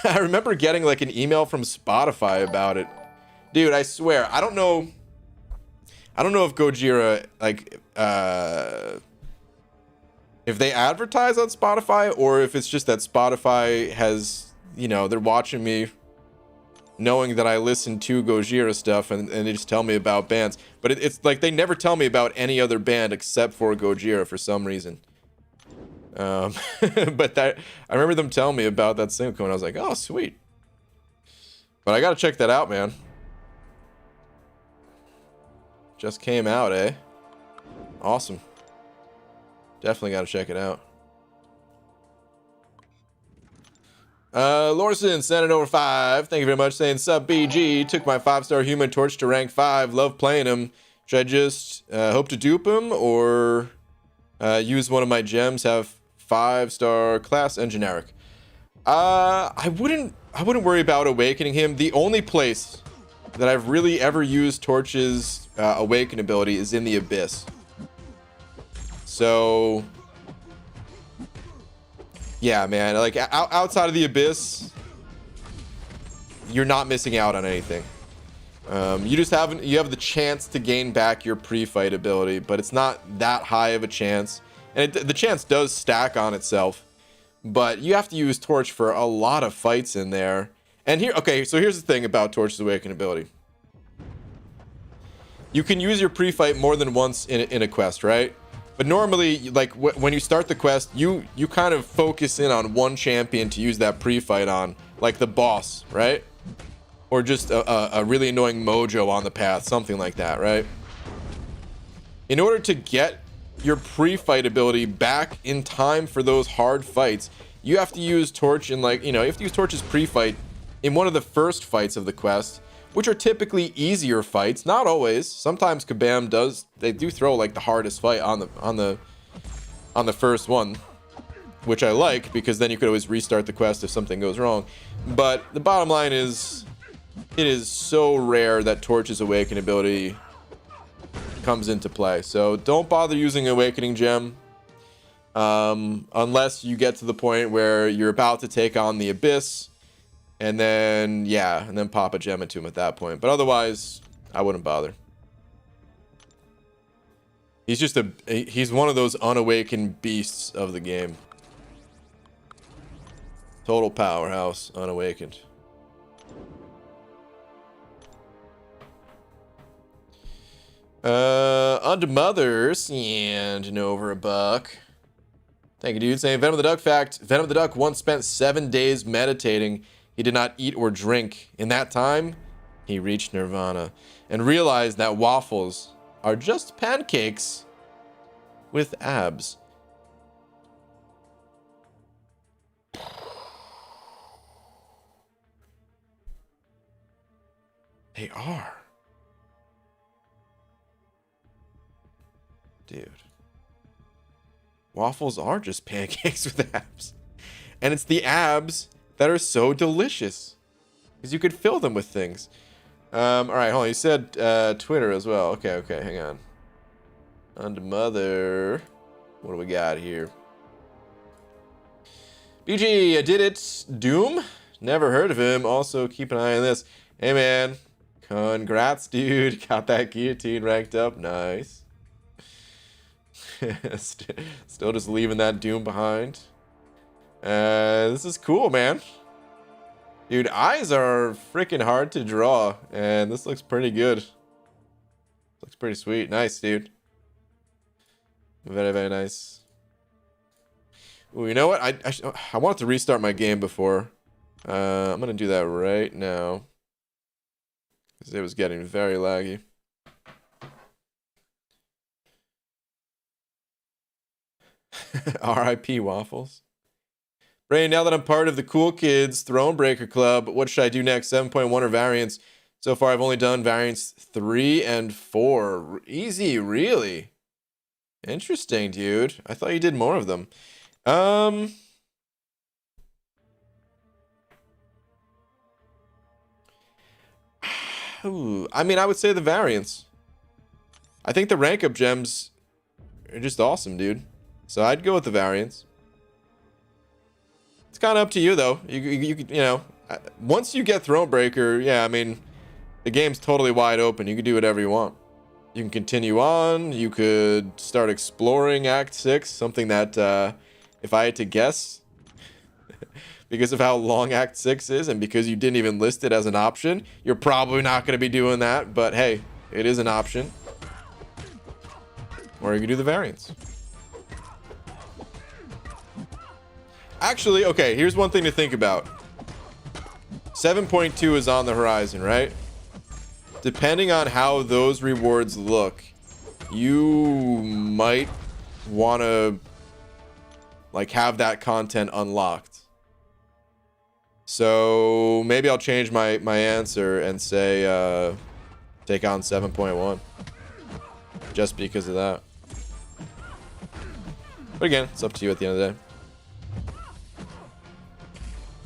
I remember getting like an email from Spotify about it. Dude, I swear, I don't know if Gojira like if they advertise on Spotify, or if it's just that Spotify has, you know, they're watching me knowing that I listen to Gojira stuff, and they just tell me about bands. But it's like they never tell me about any other band except for Gojira for some reason. But that, I remember them telling me about that single, and I was like, oh, sweet. But I gotta check that out, man. Just came out, eh? Awesome. Definitely gotta check it out. Lorson sent it over 5. Thank you very much, saying, sup BG, took my 5-star Human Torch to rank 5. Love playing him. Should I just hope to dupe him, or use one of my gems? Have 5-star class and generic. I wouldn't worry about awakening him. The only place that I've really ever used Torch's awaken ability is in the Abyss. So yeah, man, like outside of the Abyss, you're not missing out on anything. You have the chance to gain back your pre-fight ability, but it's not that high of a chance, and the chance does stack on itself. But you have to use Torch for a lot of fights in there. And here, okay, so here's the thing about Torch's awaken ability. You can use your pre-fight more than once in a quest, right? But normally, like when you start the quest, you kind of focus in on one champion to use that pre-fight on, like the boss, right? Or just a really annoying Mojo on the path, something like that, right? In order to get your pre-fight ability back in time for those hard fights, you have to use Torch in, like, you know, you have to use Torch's pre-fight in one of the first fights of the quest, which are typically easier fights. Not always. Sometimes Kabam they do throw like the hardest fight on the first one, which I like, because then you could always restart the quest if something goes wrong. But the bottom line is, it is so rare that Torch's awaken ability comes into play. So don't bother using awakening gem unless you get to the point where you're about to take on the Abyss. And then, yeah, and then pop a gem into him at that point. But otherwise, I wouldn't bother. He's just he's one of those unawakened beasts of the game. Total powerhouse, unawakened. Unto Mothers, and over $1. Thank you, dude. Saying, Venom the Duck fact. Venom the Duck once spent 7 days meditating. He did not eat or drink. In that time, he reached nirvana and realized that waffles are just pancakes with abs. They are. Dude. Waffles are just pancakes with abs. And it's the abs that are so delicious, because you could fill them with things. All right, hold on. You said Twitter as well. Okay, hang on. Unto Mother. What do we got here? BG, I did it. Doom? Never heard of him. Also, keep an eye on this. Hey, man. Congrats, dude. Got that guillotine ranked up. Nice. Still just leaving that Doom behind. This is cool, man. Dude, eyes are freaking hard to draw, and this looks pretty good. Looks pretty sweet. Nice, dude. Very, very nice. Ooh, you know what? I wanted to restart my game before. I'm gonna do that right now, because it was getting very laggy. RIP waffles. Ray, now that I'm part of the cool kids Thronebreaker Club, what should I do next? 7.1 or variants? So far, I've only done variants 3 and 4. Easy, really? Interesting, dude. I thought you did more of them. Ooh, I mean, I would say the variants. I think the rank up gems are just awesome, dude. So I'd go with the variants. It's kind of up to you, though. You know, once you get Thronebreaker, yeah, I mean, the game's totally wide open. You can do whatever you want. You can continue on. You could start exploring Act 6, something that, if I had to guess, because of how long Act 6 is and because you didn't even list it as an option, you're probably not going to be doing that. But hey, it is an option. Or you can do the variants. Actually, okay, here's one thing to think about. 7.2 is on the horizon, right? Depending on how those rewards look, you might want to like have that content unlocked. So maybe I'll change my answer and say take on 7.1 just because of that. But again, it's up to you at the end of the day.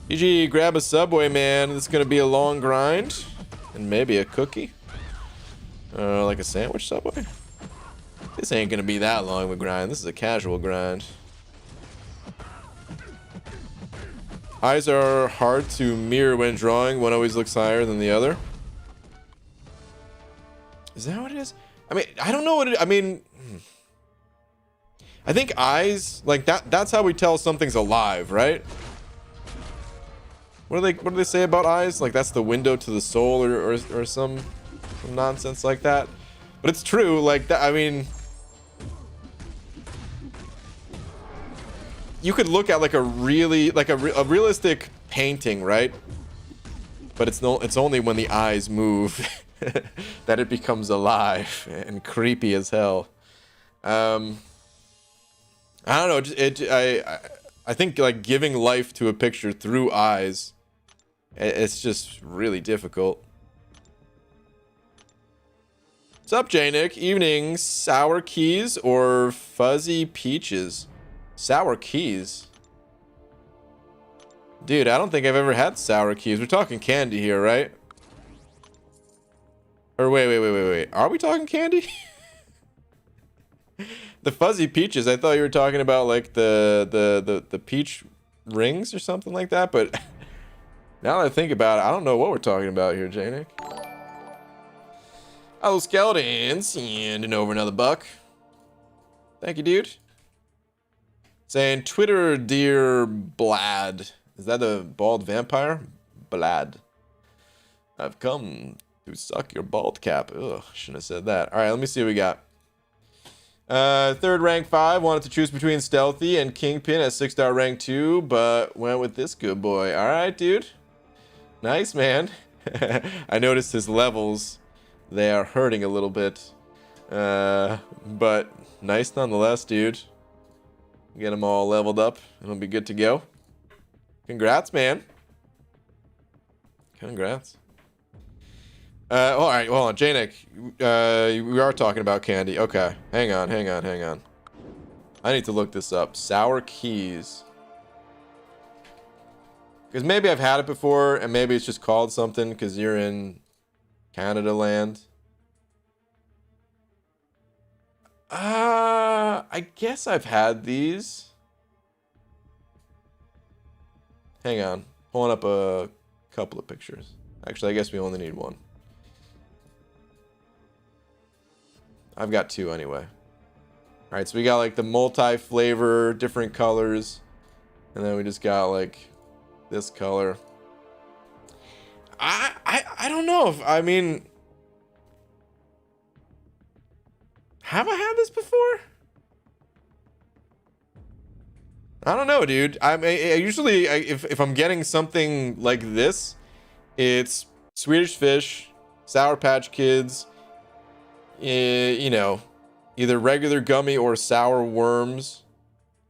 GG, grab a Subway, man. This is gonna be a long grind. And maybe a cookie. Like a sandwich Subway. This ain't gonna be that long of a grind. This is a casual grind. Eyes are hard to mirror when drawing. One always looks higher than the other. Is that what it is? I mean, I don't know what it... I mean... I think eyes... Like, that's how we tell something's alive, right? What do they say about eyes? Like that's the window to the soul or some nonsense like that. But it's true. Like that. I mean, you could look at like a really a realistic painting, right? But it's only when the eyes move that it becomes alive and creepy as hell. I don't know. I think like giving life to a picture through eyes. It's just really difficult. What's up, J-Nick? Evening. Sour keys or fuzzy peaches? Sour keys? Dude, I don't think I've ever had sour keys. We're talking candy here, right? Or wait. Are we talking candy? The fuzzy peaches, I thought you were talking about like the peach rings or something like that, but now that I think about it, I don't know what we're talking about here, J-Nick. Hello, Skeleton. Sending over another buck. Thank you, dude. Saying Twitter, dear Blad. Is that a bald vampire? Blad. I've come to suck your bald cap. Ugh, shouldn't have said that. All right, let me see what we got. Third rank 5. Wanted to choose between Stealthy and Kingpin at 6-star rank 2, but went with this good boy. All right, dude. Nice, man. I noticed his levels. They are hurting a little bit. But nice nonetheless, dude. Get them all leveled up. It'll be good to go. Congrats, man. Congrats. All right, hold on. J-Nick, we are talking about candy. Okay, hang on. I need to look this up. Sour keys. Because maybe I've had it before, and maybe it's just called something because you're in Canada land. I guess I've had these. Hang on. Pulling up a couple of pictures. Actually, I guess we only need one. I've got 2 anyway. All right, so we got like the multi-flavor, different colors. And then we just got like this color. I don't know if, I mean, have I had this before? I don't know, dude. I usually, if I'm getting something like this, it's Swedish Fish, Sour Patch Kids, you know, either regular gummy or sour worms.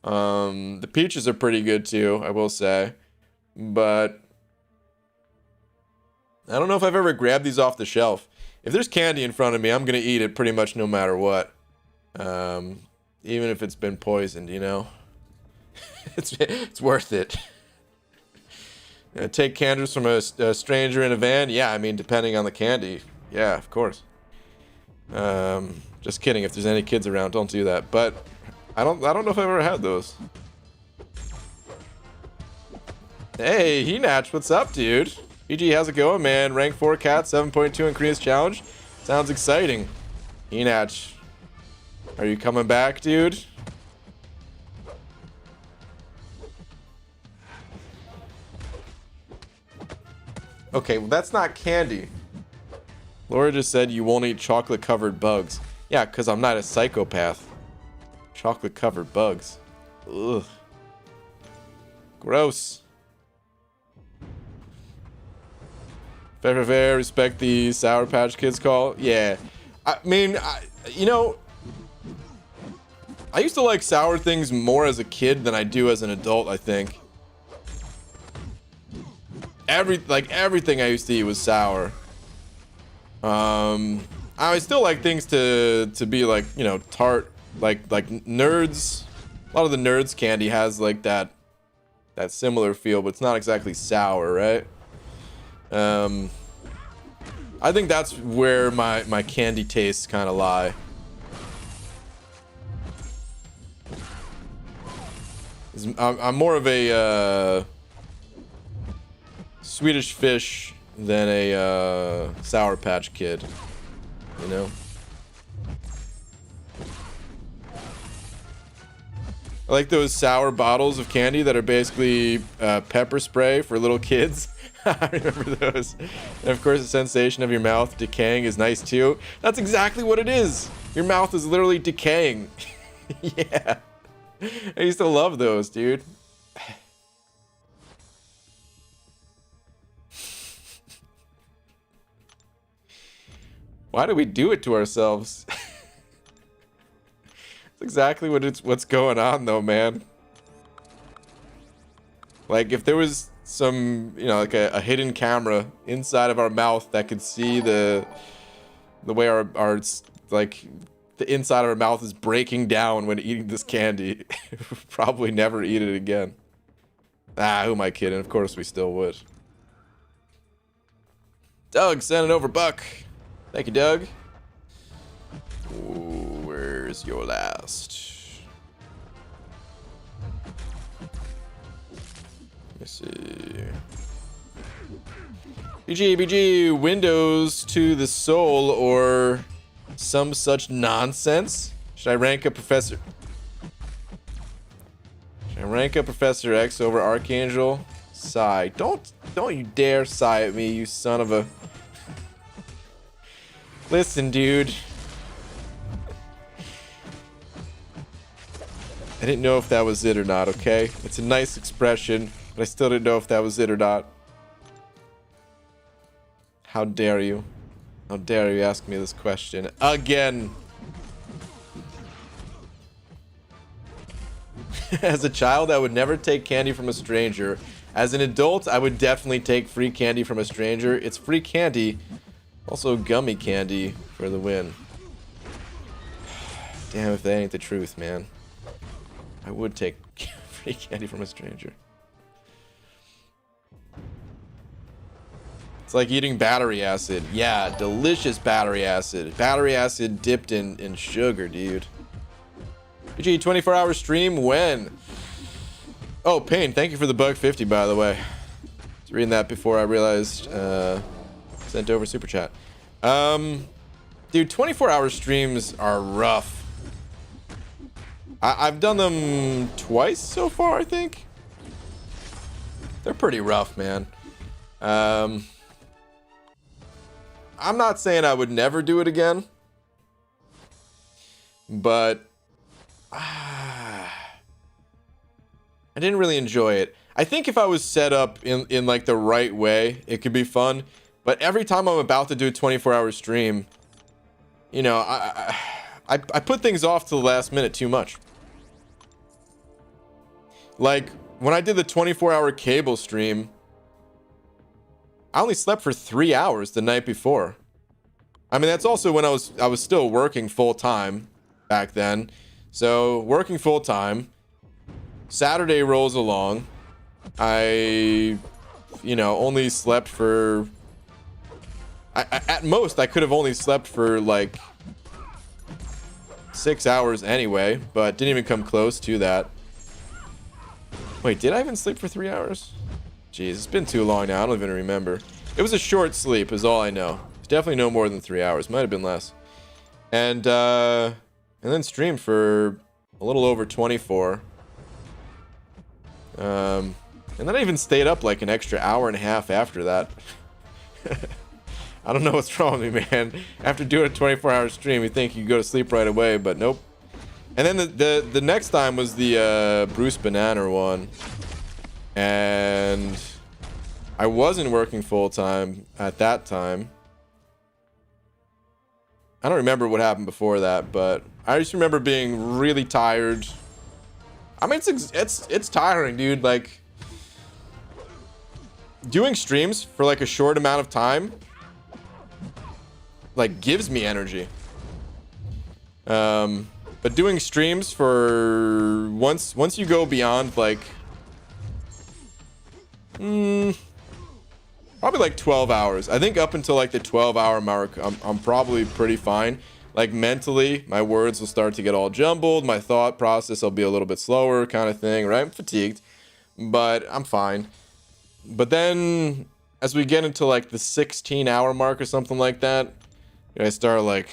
The peaches are pretty good too, I will say. But I don't know if I've ever grabbed these off the shelf. If there's candy in front of me, I'm gonna eat it pretty much no matter what. Even if it's been poisoned, you know. it's worth it. Take candies from a stranger in a van? Yeah, I mean, depending on the candy. Yeah, of course. Just kidding. If there's any kids around, don't do that. But I don't know if I've ever had those. Hey, Henach, what's up, dude? GG, how's it going, man? Rank 4 cat, 7.2 in Korea's challenge. Sounds exciting. Henach, are you coming back, dude? Okay, well, that's not candy. Laura just said you won't eat chocolate-covered bugs. Yeah, because I'm not a psychopath. Chocolate-covered bugs. Ugh. Gross. Fair, respect the Sour Patch Kids call. Yeah. I mean, you know, I used to like sour things more as a kid than I do as an adult, I think. Everything I used to eat was sour. I still like things to be like, you know, tart, like Nerds. A lot of the Nerds candy has like that similar feel, but it's not exactly sour, right? I think that's where my candy tastes kind of lie. I'm more of a Swedish Fish than a Sour Patch Kid, you know. I like those sour bottles of candy that are basically pepper spray for little kids. I remember those. And of course, the sensation of your mouth decaying is nice too. That's exactly what it is. Your mouth is literally decaying. Yeah. I used to love those, dude. Why do we do it to ourselves? That's exactly what's going on though, man. Like if there was some, you know, like a hidden camera inside of our mouth that could see the way our like the inside of our mouth is breaking down when eating this candy, probably never eat it again. Ah, who am I kidding? Of course we still would. Doug, send it over, Buck. Thank you, Doug. Ooh, where's your last? Let me see. BG, Windows to the soul or some such nonsense? Should I rank up Professor X over Archangel? Sigh. Don't you dare sigh at me, you son of a... Listen, dude. I didn't know if that was it or not, okay? It's a nice expression, but I still didn't know if that was it or not. How dare you? How dare you ask me this question again? As a child, I would never take candy from a stranger. As an adult, I would definitely take free candy from a stranger. It's free candy. Also gummy candy for the win. Damn, if that ain't the truth, man. I would take free candy from a stranger. It's like eating battery acid. Yeah, delicious battery acid. Battery acid dipped in sugar, dude. PG, 24-hour stream when? Oh, Payne, thank you for the $1.50, by the way. I was reading that before I realized sent over super chat. Dude, 24-hour streams are rough. I've done them twice so far, I think. They're pretty rough, man. I'm not saying I would never do it again, but I didn't really enjoy it. I think if I was set up in like the right way, it could be fun. But every time I'm about to do a 24-hour stream, you know, I put things off to the last minute too much. Like, when I did the 24-hour cable stream, I only slept for 3 hours the night before. I mean, that's also when I was still working full time back then. So working full time, Saturday rolls along. I, only slept for. At most, I could have only slept for like 6 hours anyway, but didn't even come close to that. Wait, did I even sleep for 3 hours? Jeez, it's been too long now. I don't even remember. It was a short sleep, is all I know. It's definitely no more than 3 hours. Might have been less. And then streamed for a little over 24. And then I even stayed up like an extra hour and a half after that. I don't know what's wrong with me, man. After doing a 24-hour stream, you think you go to sleep right away, but nope. And then the next time was the Bruce Banana one. And I wasn't working full-time at that time. I don't remember what happened before that, but I just remember being really tired. I mean, it's tiring, dude. Like, doing streams for like a short amount of time like gives me energy. But doing streams for once you go beyond like probably like 12 hours. I think up until like the 12-hour mark, I'm probably pretty fine. Like mentally, my words will start to get all jumbled. My thought process will be a little bit slower, kind of thing, right? I'm fatigued, but I'm fine. But then as we get into like the 16-hour mark or something like that, I start like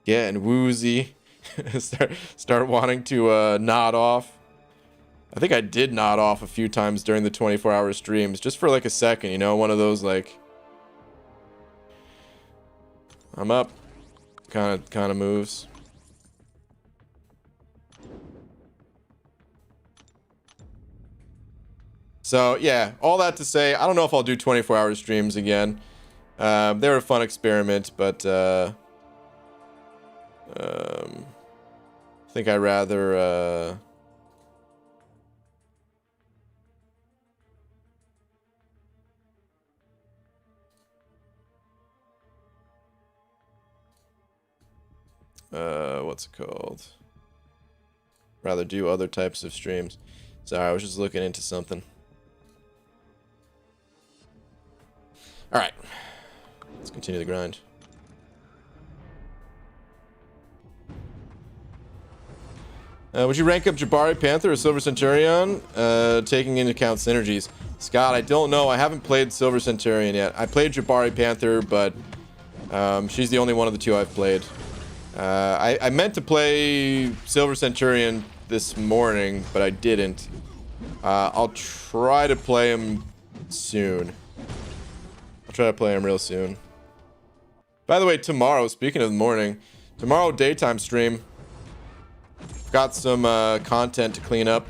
getting woozy. start wanting to nod off. I think I did nod off a few times during the 24-hour streams, just for like a second, one of those like I'm up kind of moves. So yeah, all that to say, I don't know if I'll do 24-hour streams again. They were a fun experiment, but I think I'd rather what's it called? Rather do other types of streams. Sorry, I was just looking into something. All right, let's continue the grind. Would you rank up Jabari Panther or Silver Centurion, taking into account synergies? Scott, I don't know. I haven't played Silver Centurion yet. I played Jabari Panther, but she's the only one of the two I've played. I meant to play Silver Centurion this morning, but I didn't. I'll try to play him soon. I'll try to play him real soon. By the way, tomorrow, speaking of the morning, tomorrow daytime stream. Got some content to clean up.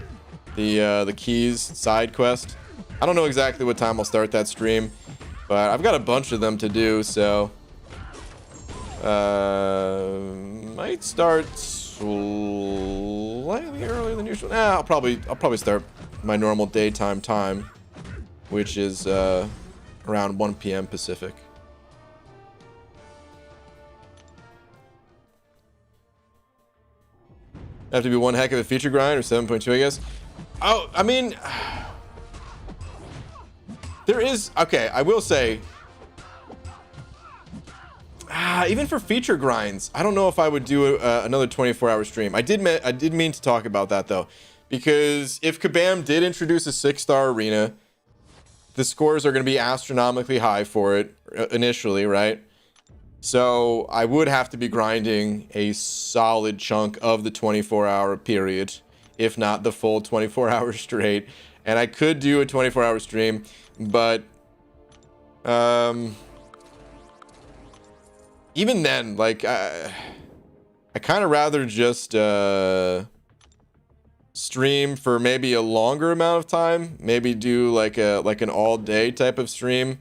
The keys side quest. I don't know exactly what time I'll start that stream, but I've got a bunch of them to do, so might start slightly earlier than usual. Nah, I'll probably start my normal daytime time, which is around 1 p.m. Pacific. Have to be one heck of a feature grind or 7.2, I guess. Oh, I mean, there is, okay, I will say, even for feature grinds, I don't know if I would do another 24-hour stream. I did mean to talk about that though, because if Kabam did introduce a 6-star arena, the scores are going to be astronomically high for it initially, right? So I would have to be grinding a solid chunk of the 24-hour period, if not the full 24 hours straight. And I could do a 24-hour stream, but even then, like, I kind of rather just stream for maybe a longer amount of time. Maybe do like an all-day type of stream.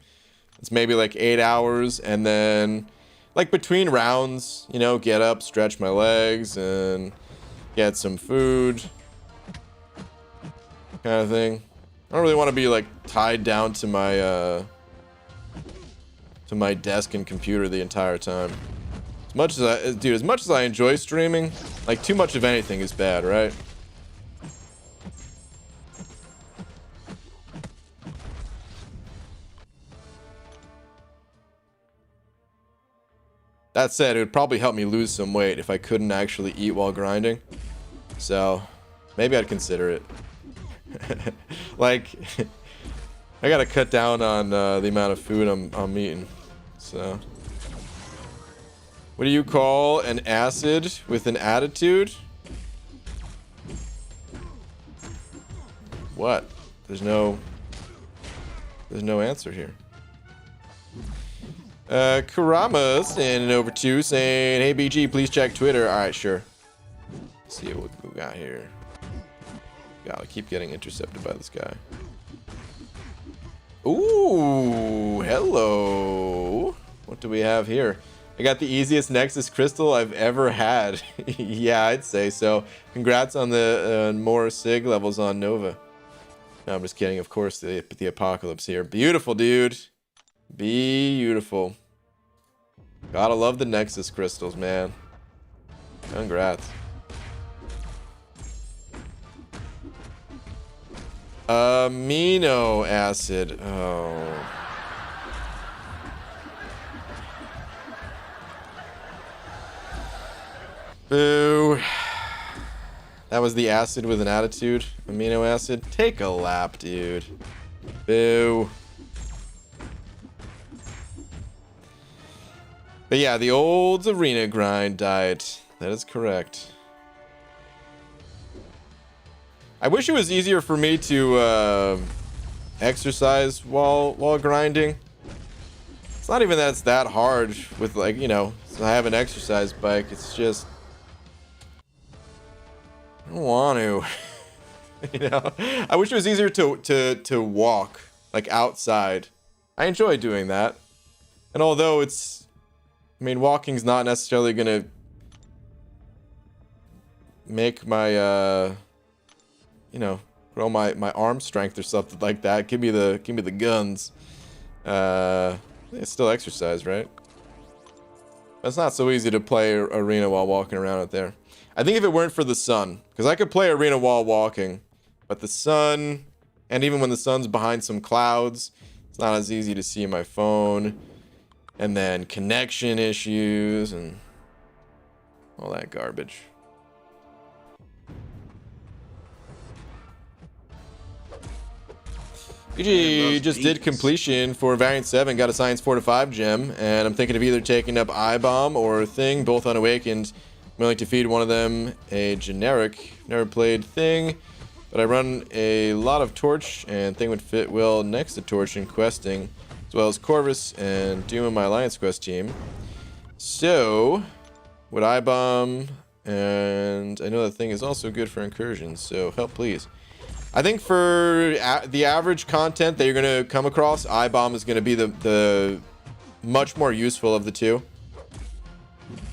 It's maybe like 8 hours, and then like between rounds, get up, stretch my legs, and get some food. kind of thing. I don't really want to be like tied down to my desk and computer the entire time. As much as I enjoy streaming, like too much of anything is bad, right? That said, it would probably help me lose some weight if I couldn't actually eat while grinding. So, maybe I'd consider it. Like, I gotta cut down on the amount of food I'm eating. So, what do you call an acid with an attitude? What? There's no answer here. Kurama standing over 2 saying, hey BG, please check Twitter. Alright, sure. Let's see what we got here. God, I keep getting intercepted by this guy. Ooh, hello. What do we have here? I got the easiest Nexus crystal I've ever had. Yeah, I'd say so. Congrats on the more SIG levels on Nova. No, I'm just kidding. Of course, the apocalypse here. Beautiful, dude. Beautiful. Gotta love the Nexus crystals, man. Congrats. Amino acid. Oh. Boo. That was the acid with an attitude. Amino acid. Take a lap, dude. Boo. But yeah, the old arena grind diet. That is correct. I wish it was easier for me to exercise while grinding. It's not even that it's that hard with, like, you know, I have an exercise bike. It's just I don't want to. You know, I wish it was easier to walk, like, outside. I enjoy doing that. And although I mean, walking's not necessarily gonna make my you know, grow my arm strength or something like that. Give me the guns. It's still exercise, right? It's not so easy to play arena while walking around out there. I think if it weren't for the sun, because I could play arena while walking, but the sun, and even when the sun's behind some clouds, it's not as easy to see my phone. And then connection issues and all that garbage. BG just did completion for Variant 7, got a Science 4 to 5 gem, and I'm thinking of either taking up I-Bomb or Thing, both unawakened. I'm willing to feed one of them a generic, never played Thing, but I run a lot of Torch, and Thing would fit well next to Torch in questing, as well as Corvus and Doom in my Alliance Quest team. So, would I-Bomb, and I know that Thing is also good for incursions, so help please. I think for the average content that you're going to come across, I-Bomb is going to be the much more useful of the two.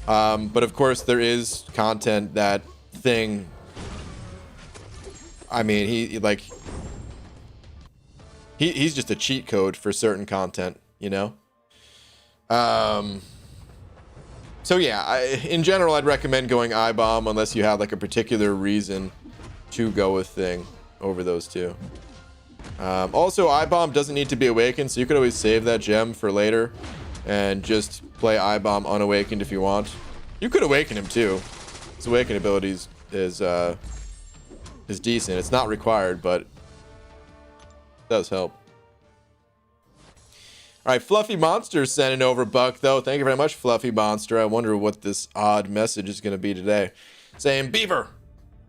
But of course, there is content that Thing, I mean, he's just a cheat code for certain content, you know? So yeah, in general, I'd recommend going I-Bomb unless you have like a particular reason to go with Thing over those two. Also, I-Bomb doesn't need to be awakened, so you could always save that gem for later and just play I-Bomb unawakened if you want. You could awaken him too. His awaken ability is decent. It's not required, but it does help. All right, Fluffy Monster sending over Buck, though. Thank you very much, Fluffy Monster. I wonder what this odd message is going to be today. Saying, Beaver,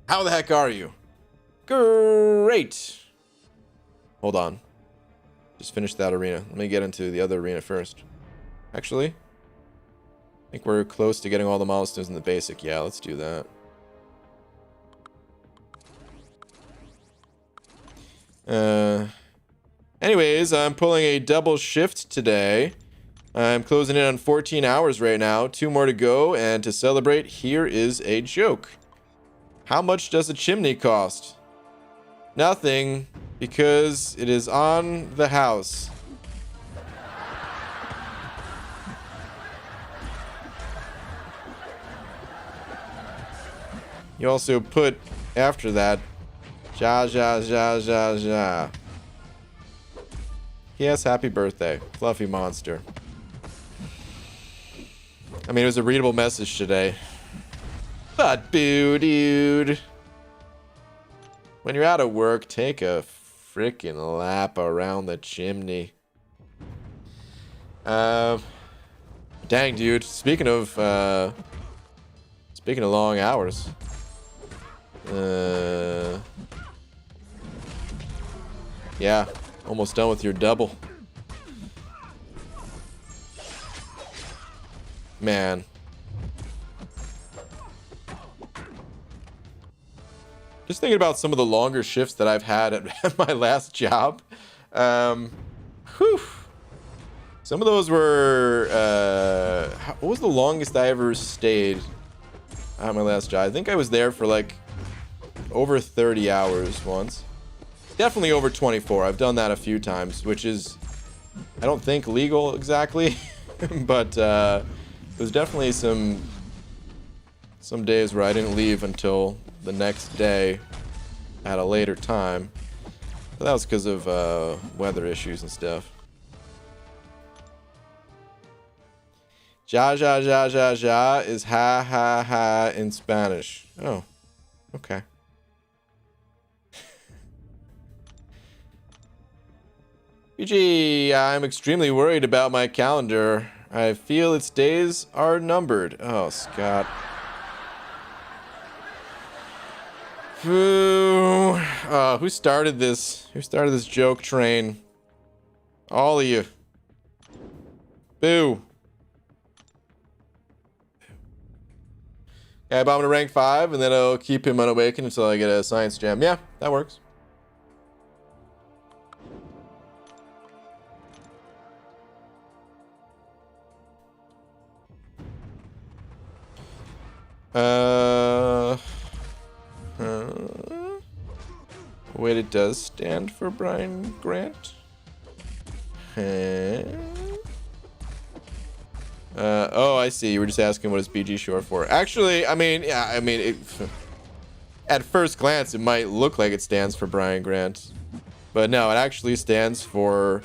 how the heck are you? Great. Hold on. Just finished that arena. Let me get into the other arena first. Actually, I think we're close to getting all the milestones in the basic. Yeah, let's do that. Anyways, I'm pulling a double shift today. I'm closing in on 14 hours right now. 2 more to go, and to celebrate, here is a joke. How much does a chimney cost? Nothing, because it is on the house. You also put after that, ja ja ja ja ja. Yes, happy birthday, fluffy monster. I mean, it was a readable message today. But boo, dude. When you're out of work, take a freaking lap around the chimney. Dang, dude. Speaking of long hours. Yeah, almost done with your double. Man. Just thinking about some of the longer shifts that I've had at my last job. Whew. Some of those were, what was the longest I ever stayed at my last job? I think I was there for like over 30 hours once. Definitely over 24. I've done that a few times, which is, I don't think legal exactly, but there's definitely some days where I didn't leave until the next day at a later time. But that was because of weather issues and stuff. Ja ja ja ja ja is ha ha ha in Spanish. Oh, okay. BG, I'm extremely worried about my calendar. I feel its days are numbered. Oh, Scott. Who started this? Who started this joke train? All of you. Boo. Okay, bomb to rank 5, and then I'll keep him unawakened until I get a science gem. Yeah, that works. Wait, it does stand for Brian Grant? Oh, I see. You were just asking what is BG short for. Actually, I mean, yeah, I mean, at first glance, it might look like it stands for Brian Grant. But no, it actually stands for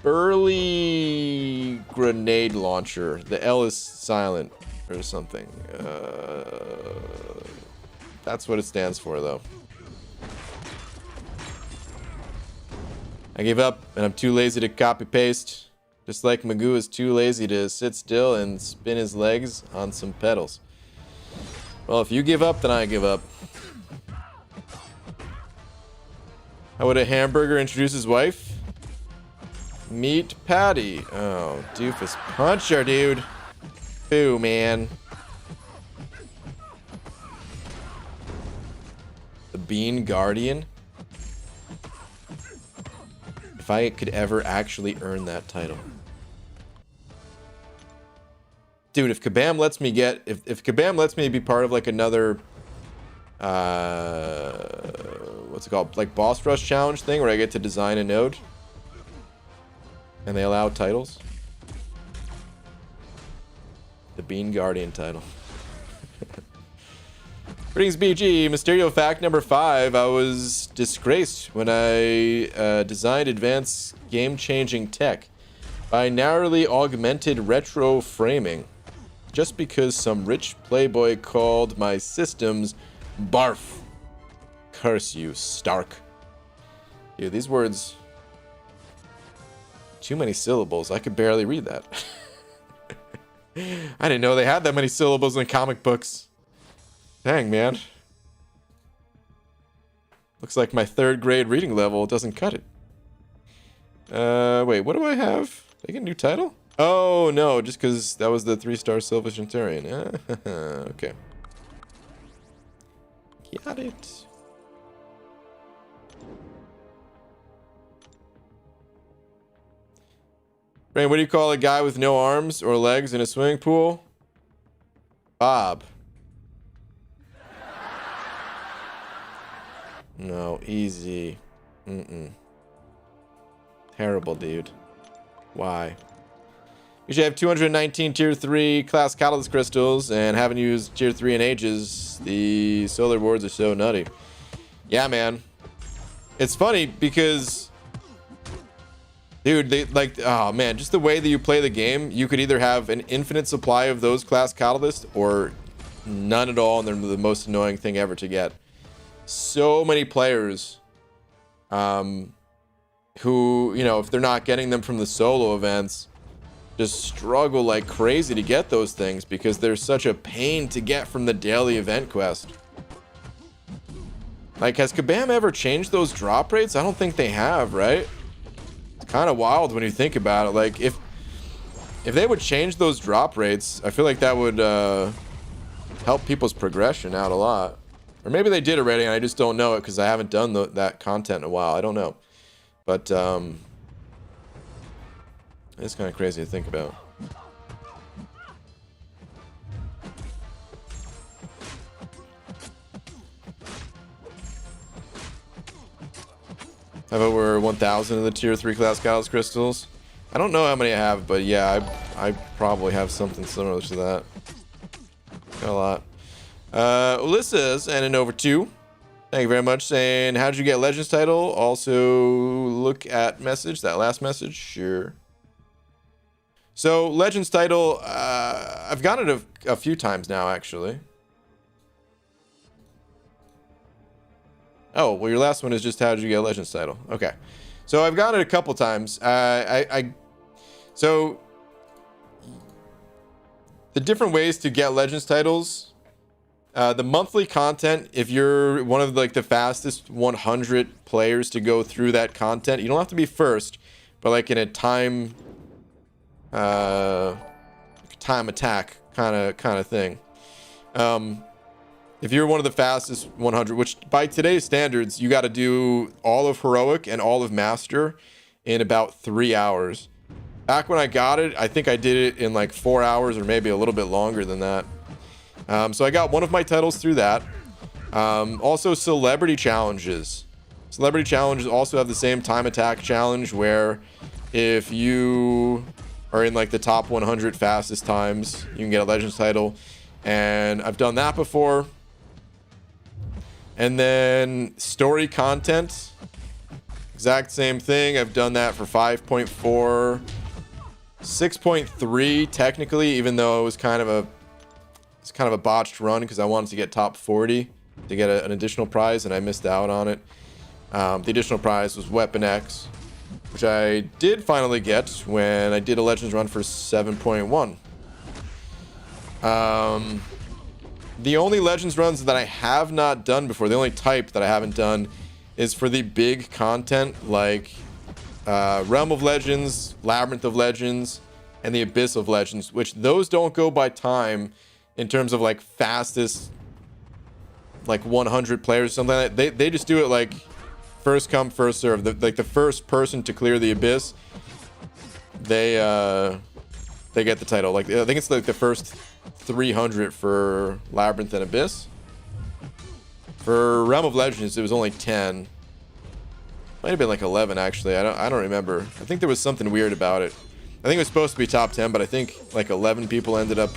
Burly Grenade Launcher. The L is silent or something. That's what it stands for, though. I gave up, and I'm too lazy to copy paste. Just like Magoo is too lazy to sit still and spin his legs on some pedals. Well, if you give up, then I give up. How would a hamburger introduce his wife? Meet Patty. Oh, doofus puncher, dude. Boo, man. The Bean Guardian. If I could ever actually earn that title. Dude, if Kabam lets me get... If Kabam lets me be part of, like, another... what's it called? Like, boss rush challenge thing where I get to design a node. And they allow titles. The Bean Guardian title. Greetings, BG. Mysterio fact number 5. I was disgraced when I designed advanced game-changing tech by narrowly augmented retro framing. Just because some rich playboy called my systems barf. Curse you, Stark. Dude, these words... Too many syllables. I could barely read that. I didn't know they had that many syllables in comic books. Dang, man. Looks like my 3rd grade reading level doesn't cut it. Wait, what do I have? Did I get a new title? Oh, no, just because that was the 3-star Silver Centurion. Okay. Got it. Brain, what do you call a guy with no arms or legs in a swimming pool? Bob. No, easy. Terrible, dude. Why? You should have 219 tier 3 class catalyst crystals and haven't used tier 3 in ages. The solar boards are so nutty. Yeah, man. It's funny because, dude, they like, oh man, just the way that you play the game, you could either have an infinite supply of those class catalysts or none at all, and they're the most annoying thing ever to get. So many players, who, you know, if they're not getting them from the solo events, just struggle like crazy to get those things because they're such a pain to get from the daily event quest. Like, has Kabam ever changed those drop rates? I don't think they have, right? It's kind of wild when you think about it. Like, if they would change those drop rates, I feel like that would help people's progression out a lot. Or maybe they did already and I just don't know it because I haven't done that content in a while. I don't know. But it's kind of crazy to think about. Have over 1,000 of the tier 3 class catalyst crystals. I don't know how many I have, but yeah, I probably have something similar to that. Got a lot. Ulysses and an over 2. Thank you very much. Saying, how did you get Legends title? Also, look at message. That last message. Sure. So, Legends title, I've gotten it a few times now, actually. Oh, well, your last one is just how did you get Legends title? Okay. So, I've gotten it a couple times. So, the different ways to get Legends titles. The monthly content, if you're one of like the fastest 100 players to go through that content, you don't have to be first, but like in a time attack kind of thing. If you're one of the fastest 100, which by today's standards, you got to do all of heroic and all of master in about 3 hours. Back when I got it, I think I did it in like 4 hours or maybe a little bit longer than that. So I got one of my titles through that. Also celebrity challenges. Celebrity challenges also have the same time attack challenge where if you are in like the top 100 fastest times, you can get a Legends title. And I've done that before. And then story content, exact same thing. I've done that for 5.4, 6.3 technically, even though it was kind of a botched run because I wanted to get top 40 to get an additional prize and I missed out on it. The additional prize was Weapon X, which I did finally get when I did a Legends run for 7.1. The only Legends runs that I have not done before, the only type that I haven't done, is for the big content like Realm of Legends, Labyrinth of Legends, and the Abyss of Legends, which those don't go by time in terms of like fastest, like 100 players or something like that. They just do it like first come, first serve. Like the first person to clear the Abyss, they get the title. Like I think it's like the first 300 for Labyrinth and Abyss. For Realm of Legends, it was only 10. Might have been like 11 actually. I don't remember. I think there was something weird about it. I think it was supposed to be top 10, but I think like 11 people ended up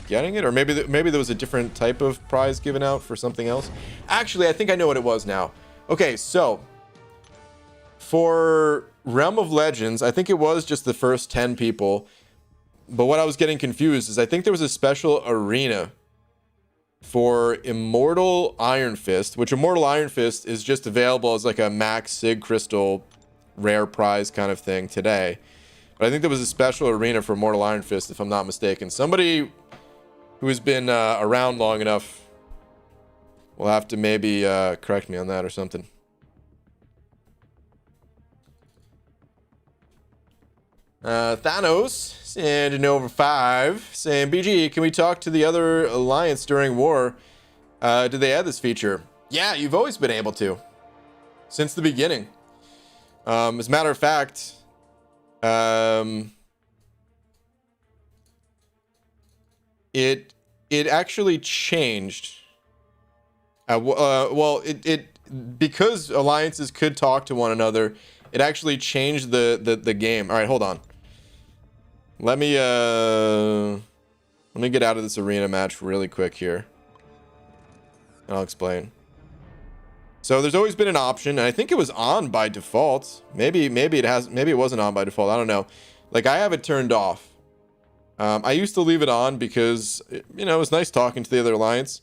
getting it, or maybe there was a different type of prize given out for something else. Actually, I think I know what it was now. Okay, so for Realm of Legends, I think it was just the first 10 people. But what I was getting confused is I think there was a special arena for Immortal Iron Fist, which Immortal Iron Fist is just available as like a max Sig Crystal rare prize kind of thing today. But I think there was a special arena for Immortal Iron Fist, if I'm not mistaken. Somebody who has been around long enough will have to maybe correct me on that or something. Thanos and an over 5 saying, BG, can we talk to the other alliance during war? Did they add this feature? Yeah, you've always been able to since the beginning. As a matter of fact, it actually changed. Well, because alliances could talk to one another, it actually changed the game. All right, hold on. Let me get out of this arena match really quick here. I'll explain. So there's always been an option, and I think it was on by default. Maybe it wasn't on by default. I don't know. Like, I have it turned off. I used to leave it on because, you know, it was nice talking to the other alliance.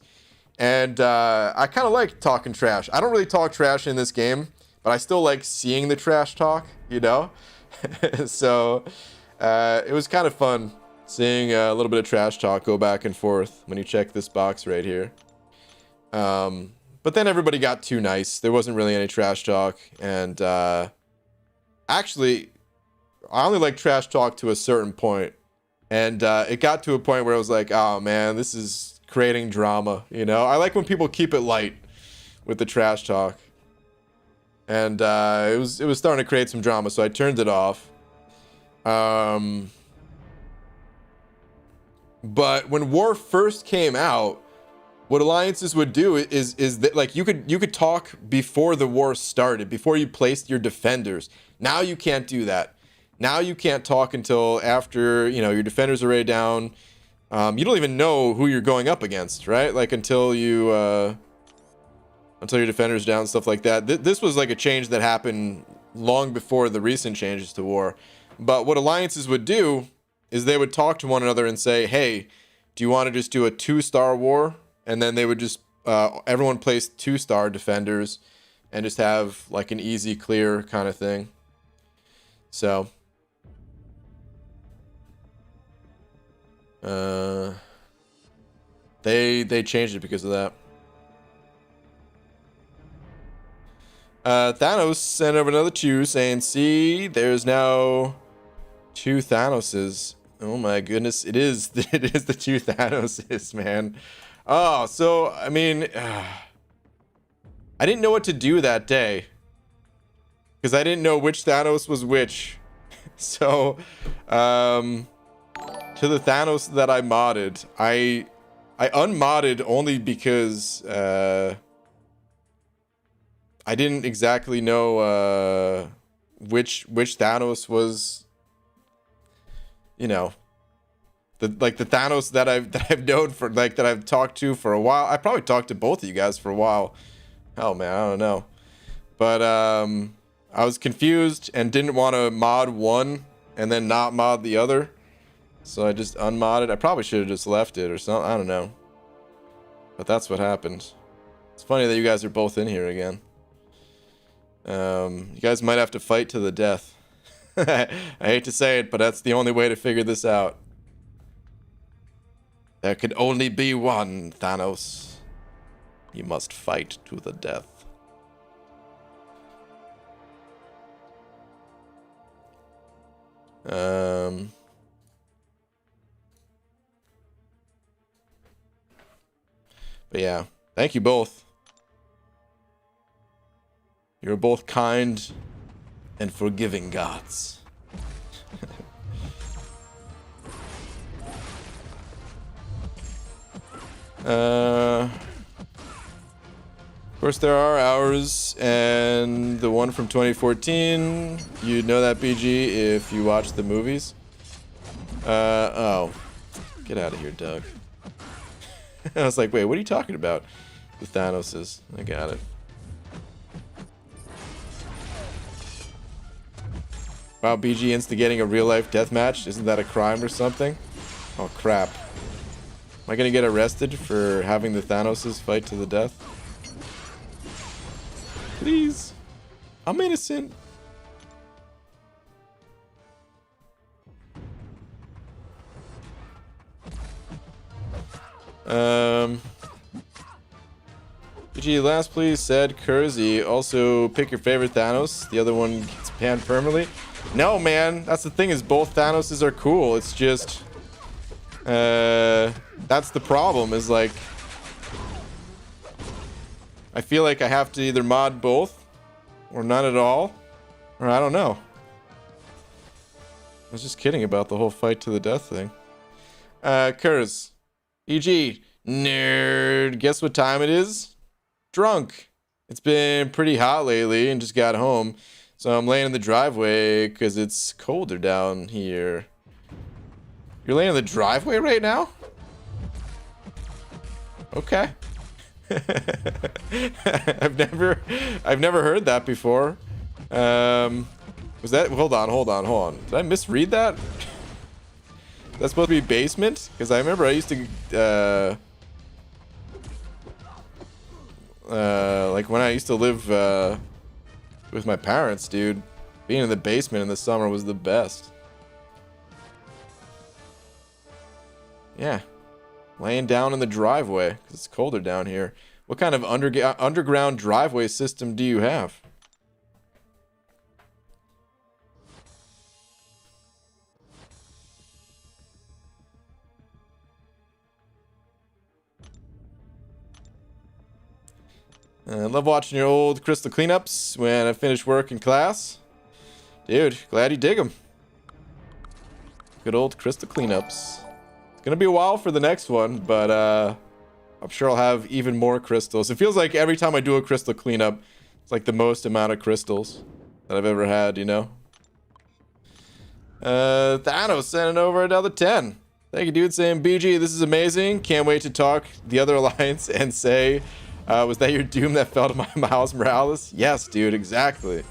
And I kind of like talking trash. I don't really talk trash in this game, but I still like seeing the trash talk, you know? So it was kind of fun seeing a little bit of trash talk go back and forth when you check this box right here. But then everybody got too nice. There wasn't really any trash talk. And actually, I only like trash talk to a certain point. And it got to a point where I was like, oh man, this is creating drama, you know? I like when people keep it light with the trash talk. And it was starting to create some drama, so I turned it off. But when War first came out, what alliances would do is that, like, you could talk before the war started, before you placed your defenders. Now you can't do that. Now you can't talk until after, you know, your defenders are already down. You don't even know who you're going up against, right? Like, until your defender's down and stuff like that. This was like a change that happened long before the recent changes to war. But what alliances would do is they would talk to one another and say, hey, do you want to just do a 2-star war? And then they would just, everyone place 2-star defenders and just have like an easy clear kind of thing. So they changed it because of that. Thanos sent over another 2 saying, see, there's now 2 Thanoses. Oh my goodness, it is the 2 Thanoses, man. Oh, so I mean, I didn't know what to do that day because I didn't know which Thanos was which. So to the Thanos that I modded, I unmodded only because I didn't exactly know which Thanos was, you know, the Thanos that I've known for, like, that I've talked to for a while. I probably talked to both of you guys for a while. Hell, man, I don't know. But I was confused and didn't want to mod one and then not mod the other. So I just unmodded. I probably should have just left it or something. I don't know. But that's what happened. It's funny that you guys are both in here again. You guys might have to fight to the death. I hate to say it, but that's the only way to figure this out. There could only be one, Thanos. You must fight to the death. But yeah, thank you both. You're both kind and forgiving gods. Of course, there are ours, and the one from 2014. You'd know that, BG, if you watched the movies. Oh. Get out of here, Doug. I was like, wait, what are you talking about? The Thanoses. I got it. Wow, BG instigating a real-life deathmatch? Isn't that a crime or something? Oh, crap. Am I gonna get arrested for having the Thanoses fight to the death? Please. I'm innocent. BG, last please said Kurzi. Also, pick your favorite Thanos. The other one gets banned permanently. No, man. That's the thing, is both Thanoses are cool. It's just... that's the problem, is like... I feel like I have to either mod both, or none at all, or I don't know. I was just kidding about the whole fight to the death thing. Kurz. EG. Nerd. Guess what time it is? Drunk. It's been pretty hot lately and just got home. So I'm laying in the driveway because it's colder down here. You're laying in the driveway right now? Okay. I've never heard that before. Was that, hold on. Did I misread that? That's supposed to be basement? Because I remember I used to, like when I used to live, with my parents, dude, being in the basement in the summer was the best. Yeah. Laying down in the driveway because it's colder down here. What kind of underground driveway system do you have? I love watching your old crystal cleanups when I finish work in class. Dude, glad you dig them. Good old crystal cleanups. It's gonna be a while for the next one, but I'm sure I'll have even more crystals. It feels like every time I do a crystal cleanup, it's like the most amount of crystals that I've ever had, you know? Thanos sending over another 10. Thank you, dude, saying, BG, this is amazing. Can't wait to talk the other alliance and say, was that your doom that fell to my Miles Morales? Yes, dude, exactly.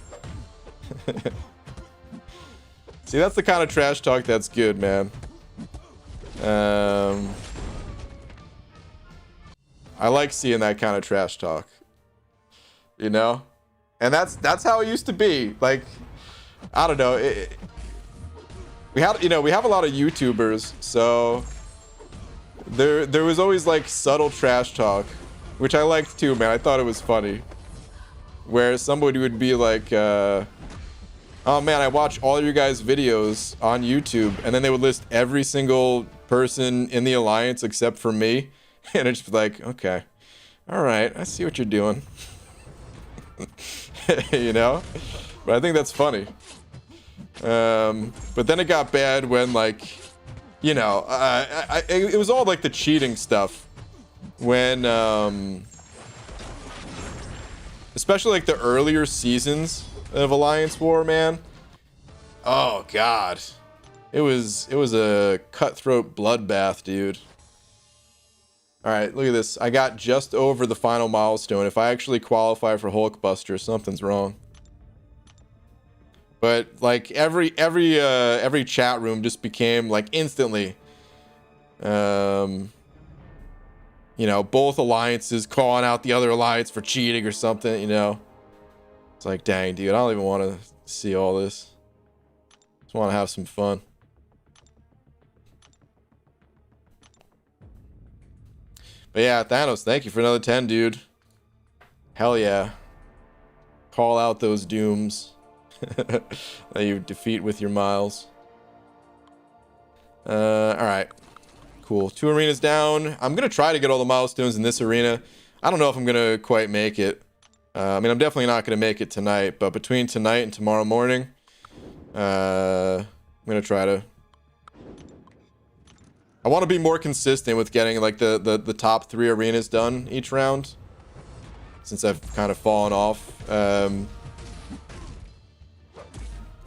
See, that's the kind of trash talk that's good, man. I like seeing that kind of trash talk. You know? And that's how it used to be. Like, I don't know. We have a lot of YouTubers, so there was always like subtle trash talk, which I liked too, man. I thought it was funny. Where somebody would be like, oh man, I watch all your guys' videos on YouTube, and then they would list every single person in the alliance except for me, and it's just like, okay, all right, I see what you're doing. You know? But I think that's funny. But then it got bad when, like, you know, it was all like the cheating stuff. When, especially like the earlier seasons of Alliance War, man. Oh god, it was a cutthroat bloodbath, dude. All right, look at this. I got just over the final milestone. If I actually qualify for Hulkbuster, something's wrong. But like every chat room just became like instantly, you know, both alliances calling out the other alliance for cheating or something, you know. It's like, dang, dude, I don't even want to see all this. Just want to have some fun. But yeah, Thanos, thank you for another 10, dude. Hell yeah. Call out those dooms that you defeat with your miles. Alright. Cool. 2 arenas down. I'm going to try to get all the milestones in this arena. I don't know if I'm going to quite make it. I mean, I'm definitely not going to make it tonight, but between tonight and tomorrow morning, I'm going to try to... I want to be more consistent with getting, like, the top 3 arenas done each round, since I've kind of fallen off. I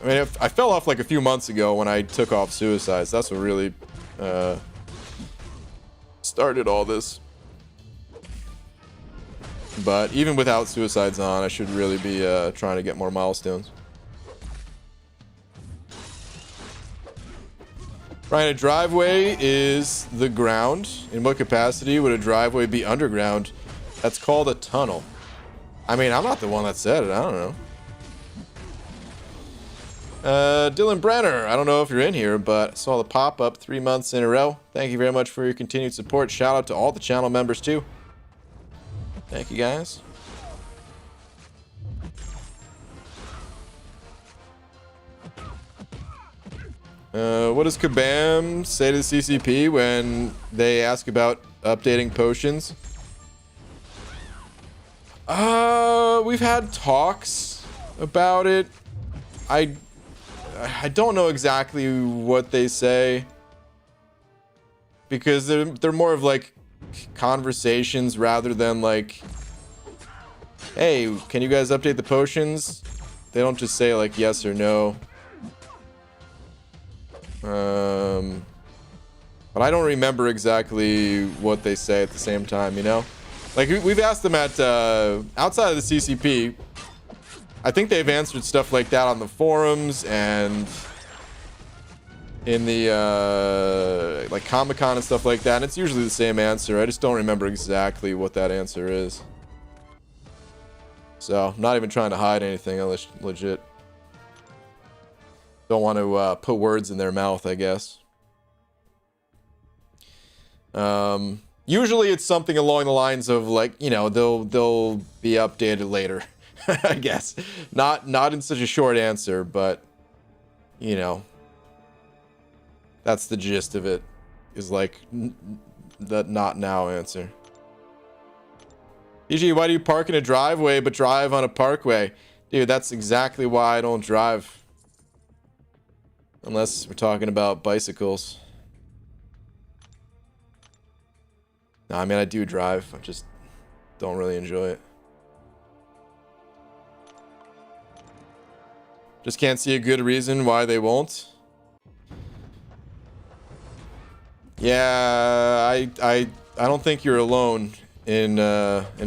mean, I fell off, like, a few months ago when I took off Suicides. That's what really... started all this. But even without Suicides on, I should really be trying to get more milestones. Right, a driveway is the ground. In what capacity would a driveway be underground? That's called a tunnel. I mean, I'm not the one that said it. I don't know. Dylan Brenner, I don't know if you're in here, but I saw the pop-up 3 months in a row. Thank you very much for your continued support. Shout out to all the channel members too. Thank you, guys. What does Kabam say to the CCP when they ask about updating potions? We've had talks about it. I don't know exactly what they say, because they're more of like conversations rather than like Hey, can you guys update the potions? They don't just say like yes or no. But I don't remember exactly what they say at the same time, you know? Like we've asked them at outside of the CCP. I think they've answered stuff like that on the forums and in the like Comic-Con and stuff like that, and it's usually the same answer. I just don't remember exactly what that answer is. So I'm not even trying to hide anything. I legit don't want to put words in their mouth, I guess. Usually it's something along the lines of like, you know, they'll be updated later. I guess not in such a short answer, but you know, that's the gist of it, is like the not now answer. EG, why do you park in a driveway but drive on a parkway? Dude, that's exactly why I don't drive. Unless we're talking about bicycles. No, I mean, I do drive. I just don't really enjoy it. Just can't see a good reason why they won't. Yeah, I don't think you're alone in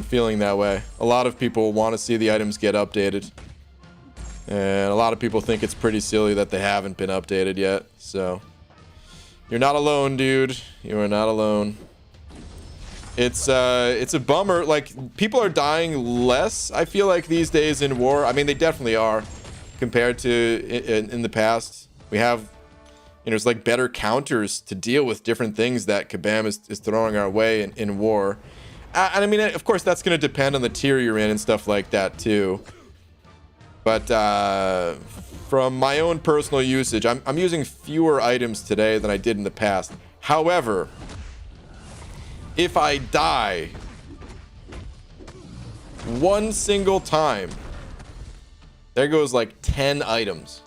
feeling that way. A lot of people want to see the items get updated. And a lot of people think it's pretty silly that they haven't been updated yet. So you're not alone, dude. You are not alone. It's a bummer. Like, people are dying less, I feel like, these days in war. I mean, they definitely are compared to in the past. We have, you know, there's like better counters to deal with different things that Kabam is throwing our way in war. And I mean, of course, that's going to depend on the tier you're in and stuff like that too. But from my own personal usage, I'm using fewer items today than I did in the past. However, if I die one single time, there goes like 10 items.